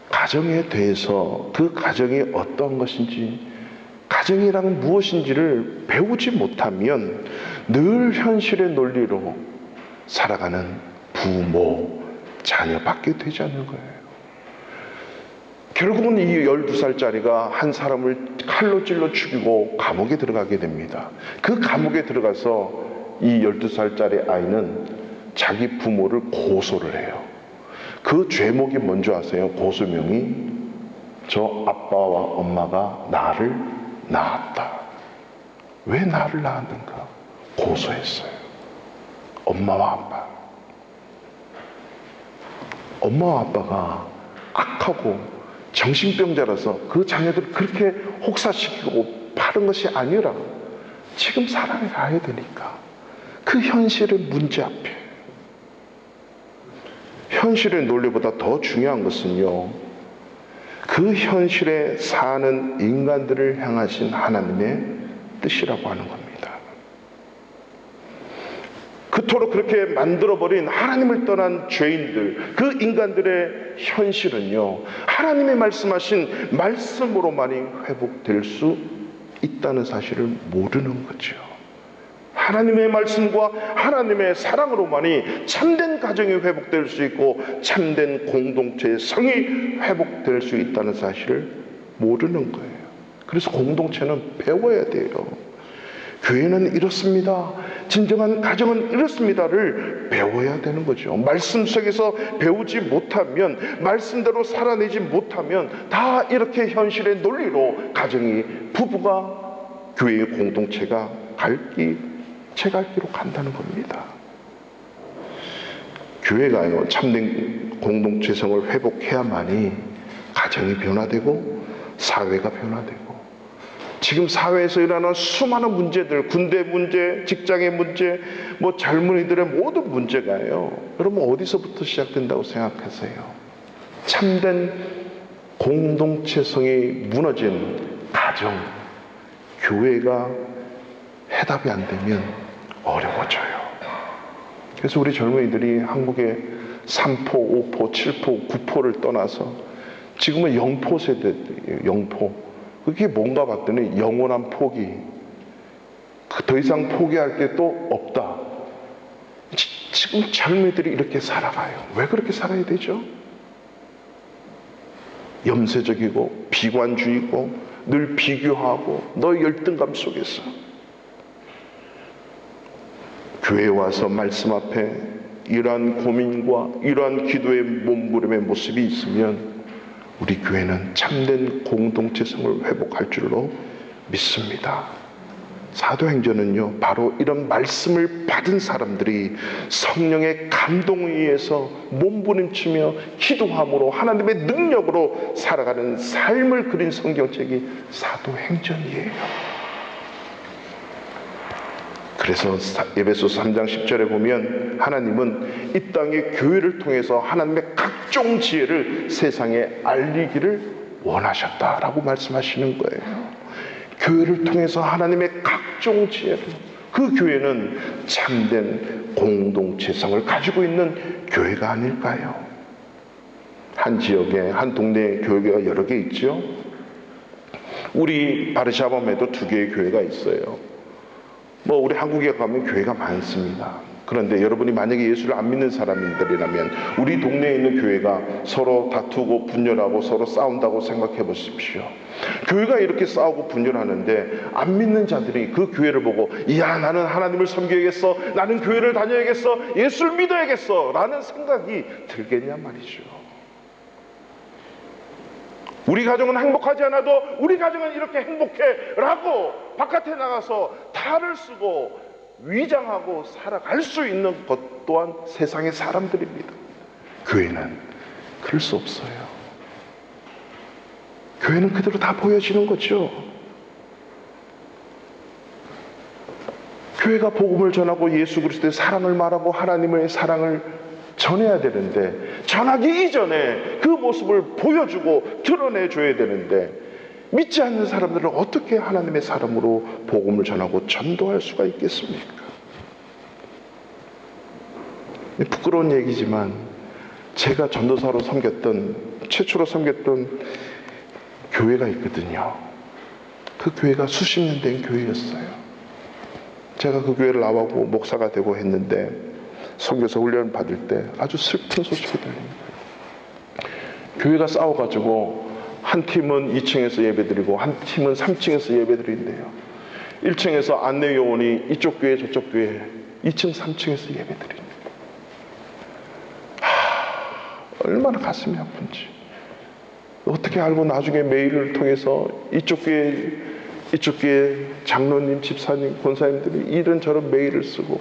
가정에 대해서, 그 가정이 어떤 것인지, 가정이란 무엇인지를 배우지 못하면 늘 현실의 논리로 살아가는 부모, 자녀밖에 되지 않는 거예요. 결국은 이 12살짜리가 한 사람을 칼로 찔러 죽이고 감옥에 들어가게 됩니다. 그 감옥에 들어가서 이 12살짜리 아이는 자기 부모를 고소를 해요. 그 죄목이 뭔지 아세요? 고소명이 저 아빠와 엄마가 나를 낳았다. 왜 나를 낳았는가? 고소했어요. 엄마와 아빠. 엄마와 아빠가 악하고 정신병자라서 그 자녀들을 그렇게 혹사시키고 파는 것이 아니라 지금 사랑에 가야 되니까 그 현실의 문제 앞에, 현실의 논리보다 더 중요한 것은요, 그 현실에 사는 인간들을 향하신 하나님의 뜻이라고 하는 겁니다. 그토록 그렇게 만들어버린 하나님을 떠난 죄인들, 그 인간들의 현실은요, 하나님이 말씀하신 말씀으로만이 회복될 수 있다는 사실을 모르는 거죠. 하나님의 말씀과 하나님의 사랑으로만이 참된 가정이 회복될 수 있고 참된 공동체의 성이 회복될 수 있다는 사실을 모르는 거예요. 그래서 공동체는 배워야 돼요. 교회는 이렇습니다. 진정한 가정은 이렇습니다를 배워야 되는 거죠. 말씀 속에서 배우지 못하면, 말씀대로 살아내지 못하면 다 이렇게 현실의 논리로 가정이, 부부가, 교회의 공동체가 제갈기로 간다는 겁니다. 교회가요, 참된 공동체성을 회복해야만이 가정이 변화되고 사회가 변화되고, 지금 사회에서 일어나는 수많은 문제들, 군대 문제, 직장의 문제, 젊은이들의 모든 문제가요, 여러분 어디서부터 시작된다고 생각하세요? 참된 공동체성이 무너진 가정, 교회가 해답이 안 되면 어려워져요. 그래서 우리 젊은이들이 한국의 3포, 5포, 7포, 9포를 떠나서 지금은 0포 세대들이에요. 0포. 그게 뭔가 봤더니 영원한 포기. 더 이상 포기할 게 또 없다. 지금 젊은이들이 이렇게 살아가요. 왜 그렇게 살아야 되죠? 염세적이고 비관주의고 늘 비교하고 너의 열등감 속에서. 교회에 와서 말씀 앞에 이러한 고민과 이러한 기도의 몸부림의 모습이 있으면 우리 교회는 참된 공동체성을 회복할 줄로 믿습니다. 사도행전은요, 바로 이런 말씀을 받은 사람들이 성령의 감동에 의해서 몸부림치며 기도함으로 하나님의 능력으로 살아가는 삶을 그린 성경책이 사도행전이에요. 그래서 에베소서 3장 10절에 보면 하나님은 이 땅의 교회를 통해서 하나님의 각종 지혜를 세상에 알리기를 원하셨다라고 말씀하시는 거예요. 교회를 통해서 하나님의 각종 지혜를, 그 교회는 참된 공동체성을 가지고 있는 교회가 아닐까요? 한 지역에, 한 동네에 교회가 여러 개 있죠. 우리 바르샤바에도 2개의 교회가 있어요. 뭐 우리 한국에 가면 교회가 많습니다. 그런데 여러분이 만약에 예수를 안 믿는 사람들이라면 우리 동네에 있는 교회가 서로 다투고 분열하고 서로 싸운다고 생각해 보십시오. 교회가 이렇게 싸우고 분열하는데 안 믿는 자들이 그 교회를 보고 이야, 나는 하나님을 섬겨야겠어, 나는 교회를 다녀야겠어, 예수를 믿어야겠어 라는 생각이 들겠냐 말이죠. 우리 가정은 행복하지 않아도 우리 가정은 이렇게 행복해 라고 바깥에 나가서 탈을 쓰고 위장하고 살아갈 수 있는 것 또한 세상의 사람들입니다. 교회는 그럴 수 없어요. 교회는 그대로 다 보여지는 거죠. 교회가 복음을 전하고 예수 그리스도의 사랑을 말하고 하나님의 사랑을 전해야 되는데, 전하기 이전에 그 모습을 보여주고 드러내줘야 되는데, 믿지 않는 사람들은 어떻게 하나님의 사람으로 복음을 전하고 전도할 수가 있겠습니까? 부끄러운 얘기지만 제가 전도사로 최초로 섬겼던 교회가 있거든요. 그 교회가 수십 년 된 교회였어요. 제가 그 교회를 나와고 목사가 되고 했는데 선교사 훈련 받을 때 아주 슬픈 소식이 들립니다. 교회가 싸워가지고 한 팀은 2층에서 예배드리고 한 팀은 3층에서 예배드린대요. 1층에서 안내요원이 이쪽 교회 저쪽 교회 2층 3층에서 예배드립니다. 얼마나 가슴이 아픈지. 어떻게 알고 나중에 메일을 통해서 이쪽 교회 장로님, 집사님, 권사님들이 이런저런 메일을 쓰고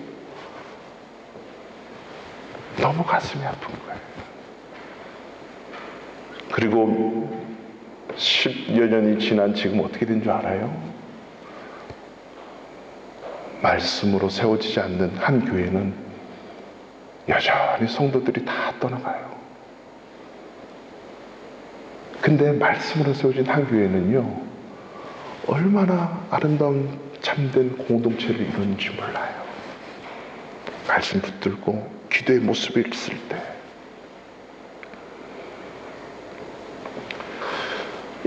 너무 가슴이 아픈 거예요. 그리고 10여 년이 지난 지금 어떻게 된 줄 알아요? 말씀으로 세워지지 않는 한 교회는 여전히 성도들이 다 떠나가요. 근데 말씀으로 세워진 한 교회는요, 얼마나 아름다운 참된 공동체를 이루는지 몰라요. 말씀 붙들고 기도의 모습을 있을 때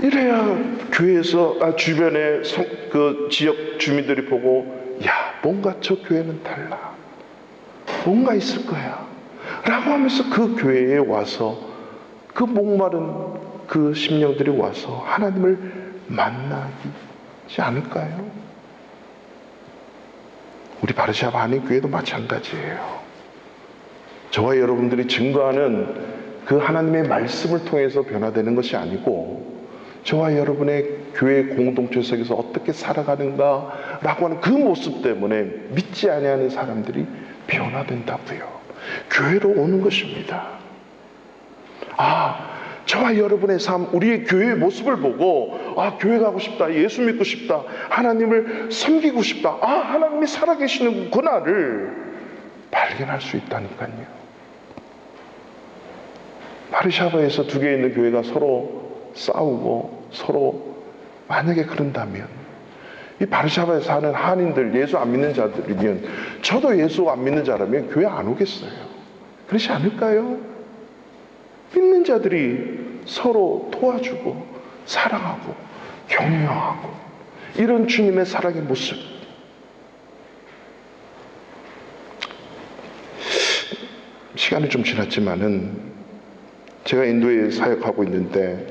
이래야 교회에서 주변에 그 지역 주민들이 보고 야, 뭔가 저 교회는 달라, 뭔가 있을 거야 라고 하면서 그 교회에 와서 그 목마른 그 심령들이 와서 하나님을 만나지 않을까요? 우리 바르샤바 안의 교회도 마찬가지예요. 저와 여러분들이 증거하는 그 하나님의 말씀을 통해서 변화되는 것이 아니고 저와 여러분의 교회 공동체 속에서 어떻게 살아가는가 라고 하는 그 모습 때문에 믿지 아니하는 사람들이 변화된다고요. 교회로 오는 것입니다. 저와 여러분의 삶, 우리의 교회의 모습을 보고 교회 가고 싶다, 예수 믿고 싶다, 하나님을 섬기고 싶다, 하나님이 살아계시는구나를 발견할 수 있다니까요. 바르샤바에서 2개 있는 교회가 서로 싸우고 서로 만약에 그런다면 이 바르샤바에 사는 한인들, 예수 안 믿는 자들이면 저도 예수 안 믿는 자라면 교회 안 오겠어요. 그렇지 않을까요? 믿는 자들이 서로 도와주고 사랑하고 격려하고 이런 주님의 사랑의 모습, 시간이 좀 지났지만은 제가 인도에 사역하고 있는데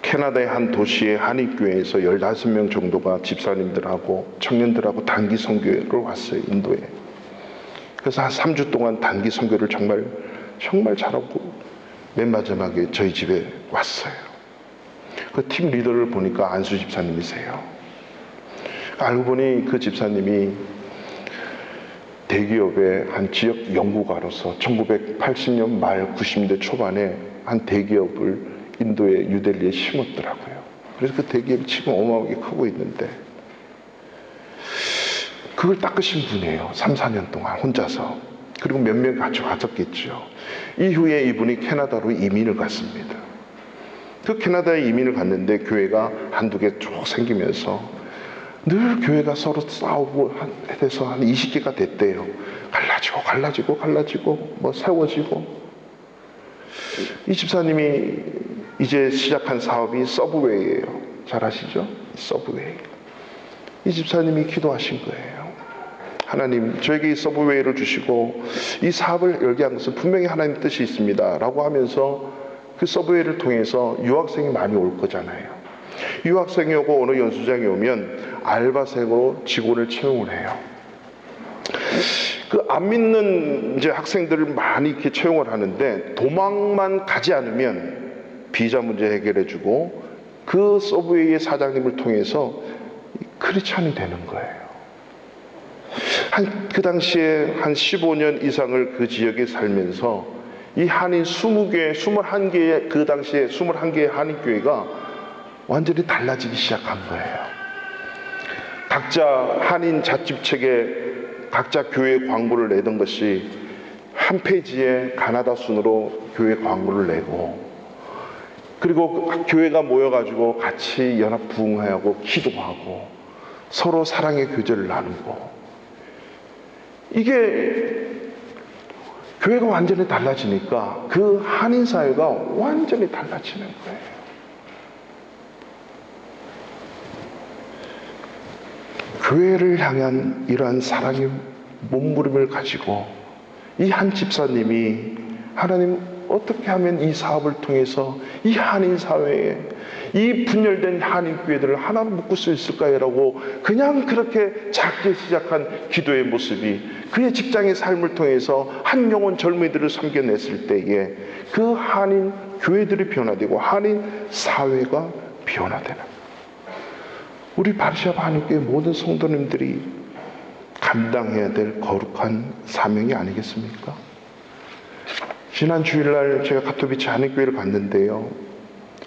캐나다의 한 도시의 한인교회에서 15명 정도가 집사님들하고 청년들하고 단기 선교를 왔어요. 인도에. 그래서 한 3주 동안 단기 선교를 정말 잘하고 맨 마지막에 저희 집에 왔어요. 그 팀 리더를 보니까 안수 집사님이세요. 알고 보니 그 집사님이 대기업의 한 지역 연구가로서 1980년 말 90년대 초반에 한 대기업을 인도의 뉴델리에 심었더라고요. 그래서 그 대기업이 지금 어마어마하게 크고 있는데 그걸 닦으신 분이에요. 3, 4년 동안 혼자서. 그리고 몇 명 같이 갔었겠죠. 이후에 이분이 캐나다로 이민을 갔습니다. 그 캐나다에 이민을 갔는데 교회가 한두 개 쭉 생기면서 늘 교회가 서로 싸우고 해서 한 20개가 됐대요. 갈라지고 뭐 세워지고. 이 집사님이 이제 시작한 사업이 서브웨이예요. 잘 아시죠? 서브웨이. 이 집사님이 기도하신 거예요. 하나님, 저에게 이 서브웨이를 주시고 이 사업을 열게 한 것은 분명히 하나님 뜻이 있습니다 라고 하면서 그 서브웨이를 통해서 유학생이 많이 올 거잖아요. 유학생이 오고 어느 연수장에 오면 알바생으로 직원을 채용을 해요. 그 안 믿는 이제 학생들을 많이 이렇게 채용을 하는데, 도망만 가지 않으면 비자 문제 해결해주고 그 서브웨이의 사장님을 통해서 크리스찬이 되는 거예요. 그 당시에 한 15년 이상을 그 지역에 살면서 이 한인 20개, 21개의, 그 당시에 21개의 한인교회가 완전히 달라지기 시작한 거예요. 각자 한인 잣집책에 각자 교회 광고를 내던 것이 한 페이지에 가나다 순으로 교회 광고를 내고, 그리고 교회가 모여가지고 같이 연합 부흥하고 기도하고 서로 사랑의 교제를 나누고, 이게 교회가 완전히 달라지니까 그 한인 사회가 완전히 달라지는 거예요. 교회를 향한 이러한 사랑의 몸부림을 가지고 이 한 집사님이, 하나님 어떻게 하면 이 사업을 통해서 이 한인 사회에 이 분열된 한인 교회들을 하나로 묶을 수 있을까요? 라고 그냥 그렇게 작게 시작한 기도의 모습이 그의 직장의 삶을 통해서 한 영혼 젊은이들을 섬겨냈을 때에 그 한인 교회들이 변화되고 한인 사회가 변화되는, 우리 바르샤바 한인교회 모든 성도님들이 감당해야 될 거룩한 사명이 아니겠습니까? 지난 주일날 제가 카토비치 한인교회를 갔는데요,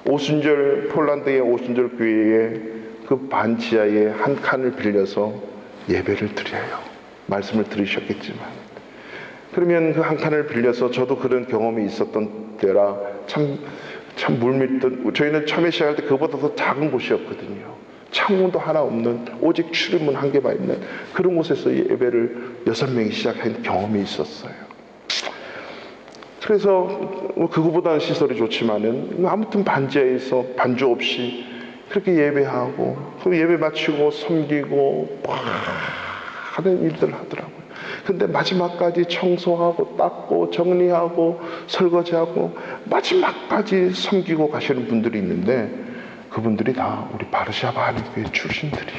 오순절, 폴란드의 오순절 교회에 그 반지하에 한 칸을 빌려서 예배를 드려요. 말씀을 들으셨겠지만, 그러면 그 한 칸을 빌려서 저도 그런 경험이 있었던 때라 참 물밀던, 저희는 처음에 시작할 때 그보다 더 작은 곳이었거든요. 창문도 하나 없는 오직 출입문 한 개만 있는 그런 곳에서 예배를 6명이 시작한 경험이 있었어요. 그래서 그거보다는 시설이 좋지만은 아무튼 반지하에서 반주 없이 그렇게 예배하고, 그 예배 마치고 섬기고 막 하는 일들을 하더라고요. 근데 마지막까지 청소하고 닦고 정리하고 설거지하고 마지막까지 섬기고 가시는 분들이 있는데, 그분들이 다 우리 바르샤바 한인교회 출신들이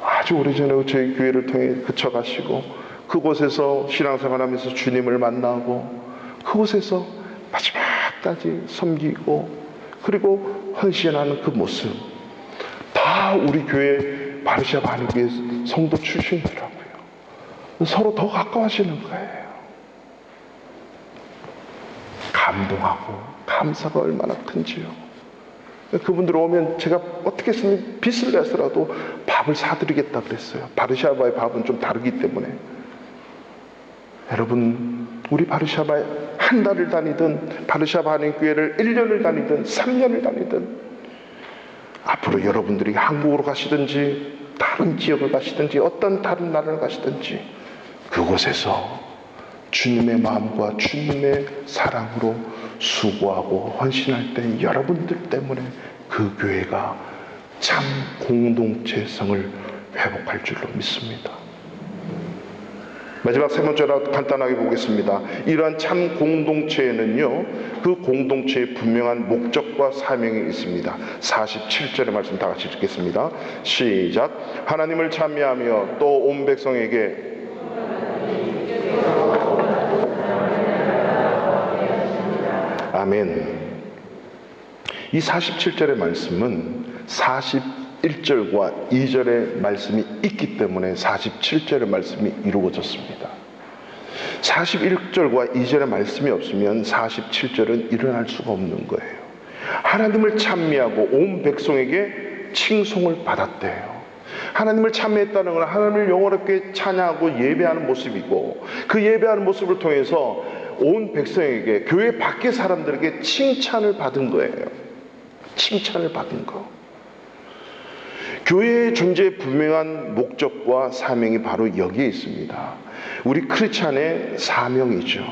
아주 오래전에 저희 교회를 통해 그쳐가시고 그곳에서 신앙생활하면서 주님을 만나고 그곳에서 마지막까지 섬기고 그리고 헌신하는 그 모습, 다 우리 교회 바르샤바 한인교회 성도 출신이더라고요. 서로 더 가까워지는 거예요. 감동하고 감사가 얼마나 큰지요. 그분들 오면 제가 어떻게 했으면 빚을 내서라도 밥을 사드리겠다 그랬어요. 바르샤바의 밥은 좀 다르기 때문에. 여러분, 우리 바르샤바에 한 달을 다니든 바르샤바 한인교회를 1년을 다니든 3년을 다니든, 앞으로 여러분들이 한국으로 가시든지 다른 지역을 가시든지 어떤 다른 나라를 가시든지 그곳에서 주님의 마음과 주님의 사랑으로 수고하고 헌신할 때 여러분들 때문에 그 교회가 참 공동체성을 회복할 줄로 믿습니다. 마지막 세 번째로 간단하게 보겠습니다. 이러한 참 공동체에는요, 그 공동체의 분명한 목적과 사명이 있습니다. 47절의 말씀 다 같이 읽겠습니다. 시작. 하나님을 찬미하며 또 온 백성에게 아멘. 이 47절의 말씀은 41절과 2절의 말씀이 있기 때문에 47절의 말씀이 이루어졌습니다. 41절과 2절의 말씀이 없으면 47절은 일어날 수가 없는 거예요. 하나님을 찬미하고 온 백성에게 칭송을 받았대요. 하나님을 찬미했다는 건 하나님을 영원하게 찬양하고 예배하는 모습이고, 그 예배하는 모습을 통해서 온 백성에게, 교회 밖의 사람들에게 칭찬을 받은 거예요. 칭찬을 받은 거. 교회의 존재의 분명한 목적과 사명이 바로 여기에 있습니다. 우리 크리스찬의 사명이죠.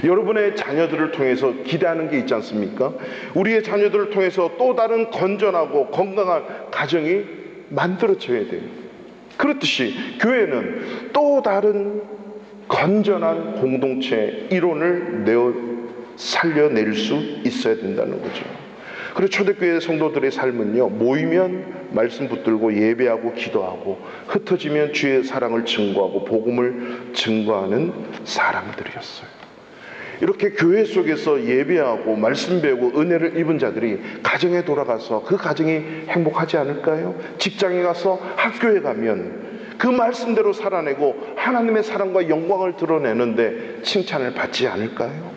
여러분의 자녀들을 통해서 기대하는 게 있지 않습니까? 우리의 자녀들을 통해서 또 다른 건전하고 건강한 가정이 만들어져야 돼요. 그렇듯이 교회는 또 다른 건전한 공동체 이론을 살려낼 수 있어야 된다는 거죠. 그리고 초대교회 성도들의 삶은요, 모이면 말씀 붙들고 예배하고 기도하고, 흩어지면 주의 사랑을 증거하고 복음을 증거하는 사람들이었어요. 이렇게 교회 속에서 예배하고 말씀 배우고 은혜를 입은 자들이 가정에 돌아가서 그 가정이 행복하지 않을까요? 직장에 가서, 학교에 가면 그 말씀대로 살아내고 하나님의 사랑과 영광을 드러내는데 칭찬을 받지 않을까요?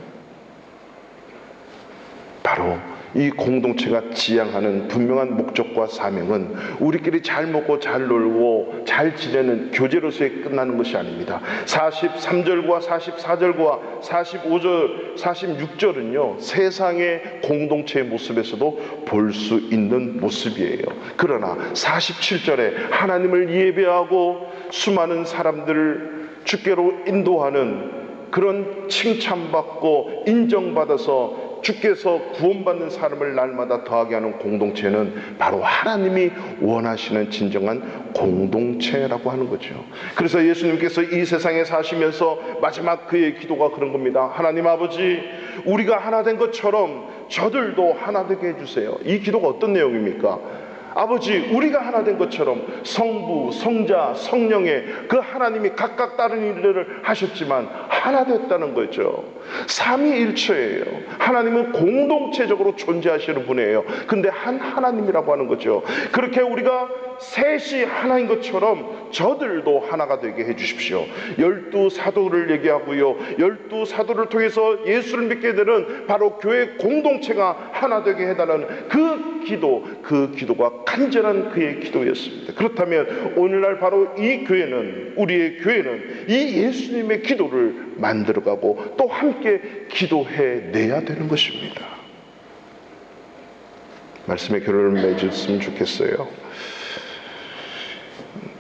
바로 이 공동체가 지향하는 분명한 목적과 사명은 우리끼리 잘 먹고 잘 놀고 잘 지내는 교제로서의 끝나는 것이 아닙니다. 43절과 44절과 45절, 46절은요, 세상의 공동체의 모습에서도 볼 수 있는 모습이에요. 그러나 47절에 하나님을 예배하고 수많은 사람들을 주께로 인도하는 그런 칭찬받고 인정받아서 주께서 구원받는 사람을 날마다 더하게 하는 공동체는 바로 하나님이 원하시는 진정한 공동체라고 하는 거죠. 그래서 예수님께서 이 세상에 사시면서 마지막 그의 기도가 그런 겁니다. 하나님 아버지, 우리가 하나 된 것처럼 저들도 하나 되게 해주세요. 이 기도가 어떤 내용입니까? 아버지, 우리가 하나 된 것처럼 성부, 성자, 성령의 그 하나님이 각각 다른 일들을 하셨지만 하나 됐다는 거죠. 삼위일체예요. 하나님은 공동체적으로 존재하시는 분이에요. 근데 한 하나님이라고 하는 거죠. 그렇게 우리가 셋이 하나인 것처럼 저들도 하나가 되게 해주십시오. 12사도를 얘기하고요, 12사도를 통해서 예수를 믿게 되는 바로 교회 공동체가 하나 되게 해달라는 그 기도가 간절한 그의 기도였습니다. 그렇다면 오늘날 바로 이 교회는, 우리의 교회는 이 예수님의 기도를 만들어가고 또 함께 기도해내야 되는 것입니다. 말씀의 결론을 맺었으면 좋겠어요.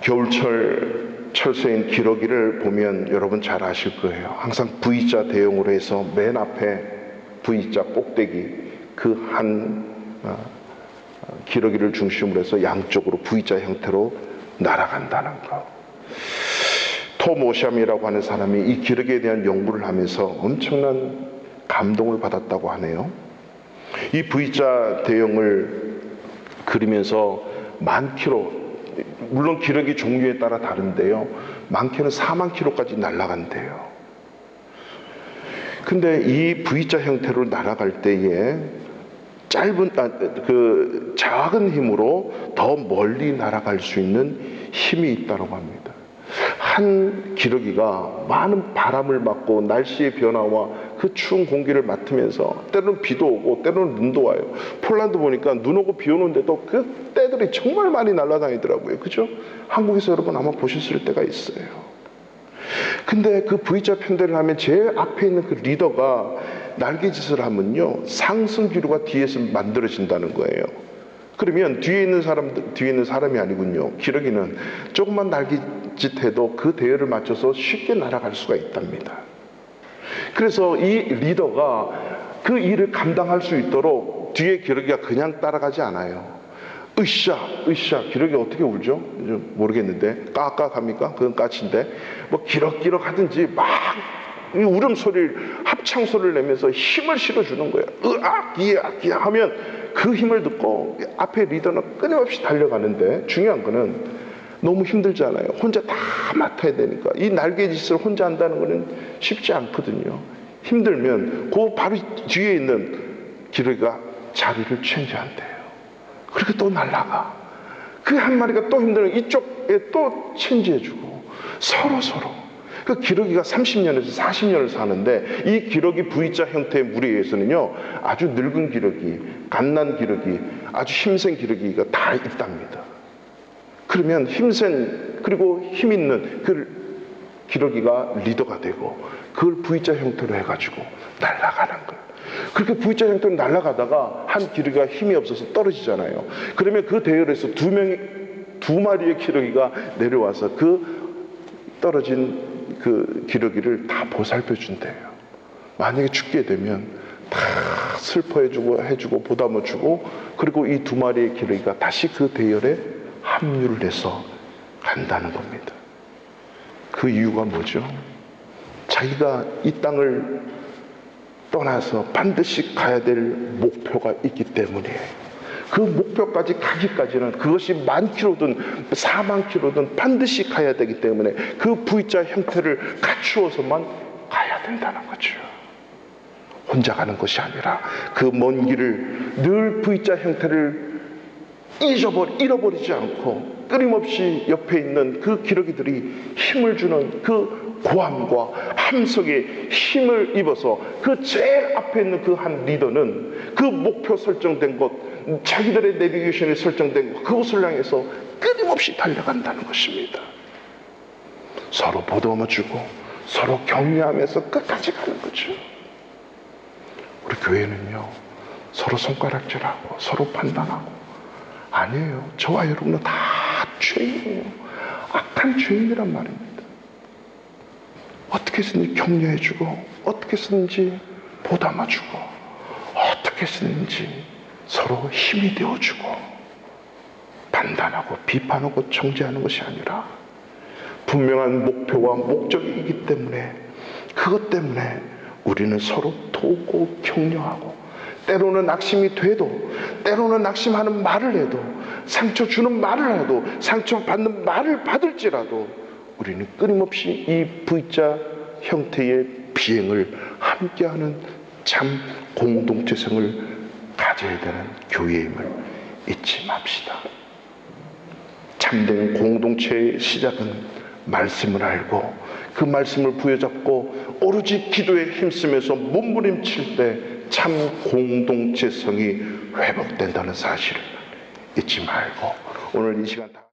겨울철 철새인 기러기를 보면 여러분 잘 아실 거예요. 항상 V자 대형으로 해서 맨 앞에 V자 꼭대기 그 한 기러기를 중심으로 해서 양쪽으로 V자 형태로 날아간다는 거. 톰 오샴이라고 하는 사람이 이 기러기에 대한 연구를 하면서 엄청난 감동을 받았다고 하네요. 이 V자 대형을 그리면서 만 킬로, 물론 기러기 종류에 따라 다른데요, 많게는 4만 킬로까지 날아간대요. 근데 이 V자 형태로 날아갈 때에 작은 힘으로 더 멀리 날아갈 수 있는 힘이 있다고 합니다. 한 기러기가 많은 바람을 맞고 날씨의 변화와 그 추운 공기를 맡으면서 때로는 비도 오고 때로는 눈도 와요. 폴란드 보니까 눈 오고 비 오는데도 그 때들이 정말 많이 날아다니더라고요. 그죠? 한국에서 여러분 아마 보셨을 때가 있어요. 근데 그 V자 편대를 하면 제일 앞에 있는 그 리더가 날개짓을 하면요, 상승 기류가 뒤에서 만들어진다는 거예요. 그러면 뒤에 있는 사람이 아니군요. 기러기는 조금만 날개짓해도 그 대열을 맞춰서 쉽게 날아갈 수가 있답니다. 그래서 이 리더가 그 일을 감당할 수 있도록 뒤에 기러기가 그냥 따라가지 않아요. 으쌰 기러기 어떻게 울죠? 모르겠는데 까까합니까? 그건 까치인데 뭐 기럭기럭 하든지 막 울음소리를, 합창소리를 내면서 힘을 실어주는 거예요. 으악 이악 하면 그 힘을 듣고 앞에 리더는 끊임없이 달려가는데, 중요한 거는 너무 힘들잖아요. 혼자 다 맡아야 되니까. 이 날개짓을 혼자 한다는 거는 쉽지 않거든요. 힘들면 그 바로 뒤에 있는 기러기가 자리를 체인지한대요. 그렇게 또 날아가. 그 한 마리가 또 힘들면 이쪽에 또 체인지해주고 서로 그 기러기가 30년에서 40년을 사는데, 이 기러기 V자 형태의 무리에서는요, 아주 늙은 기러기, 갓난 기러기, 아주 힘센 기러기가 다 있답니다. 그러면 그리고 힘 있는 그 기러기가 리더가 되고 그걸 V자 형태로 해가지고 날아가는 거예요. 그렇게 V자 형태로 날아가다가 한 기러기가 힘이 없어서 떨어지잖아요. 그러면 그 대열에서 두 마리의 기러기가 내려와서 그 떨어진 그 기러기를 다 보살펴 준대요. 만약에 죽게 되면 다 슬퍼해주고 보담아주고, 그리고 이 두 마리의 기러기가 다시 그 대열에 합류를 해서 간다는 겁니다. 그 이유가 뭐죠? 자기가 이 땅을 떠나서 반드시 가야 될 목표가 있기 때문이에요. 그 목표까지 가기까지는 그것이 10,000km든 40,000km든 반드시 가야 되기 때문에 그 V자 형태를 갖추어서만 가야 된다는 거죠. 혼자 가는 것이 아니라 그 먼 길을 늘 V자 형태를 잃어버리지 않고 끊임없이 옆에 있는 그 기러기들이 힘을 주는 그 고함과 함성에 힘을 입어서 그 제일 앞에 있는 그 한 리더는 그 목표 설정된 곳, 자기들의 내비게이션이 설정된 곳, 그곳을 향해서 끊임없이 달려간다는 것입니다. 서로 보듬어주고 서로 격려하면서 끝까지 가는 거죠. 우리 교회는요, 서로 손가락질하고 서로 판단하고, 아니에요. 저와 여러분은 다 죄인이에요. 악한 죄인이란 말입니다. 어떻게 쓰든지 격려해주고, 어떻게 쓰든지 보담아주고, 어떻게 쓰든지 서로 힘이 되어주고, 판단하고 비판하고 정죄하는 것이 아니라 분명한 목표와 목적이 있기 때문에, 그것 때문에 우리는 서로 도우고 격려하고, 때로는 낙심이 돼도, 때로는 낙심하는 말을 해도, 상처 주는 말을 해도, 상처받는 말을 받을지라도 우리는 끊임없이 이 V자 형태의 비행을 함께하는 참 공동체성을 가져야 되는 교회임을 잊지 맙시다. 참된 공동체의 시작은 말씀을 알고 그 말씀을 부여잡고 오로지 기도에 힘쓰면서 몸부림칠 때 참 공동체성이 회복된다는 사실을 잊지 말고, 오늘 이 시간 다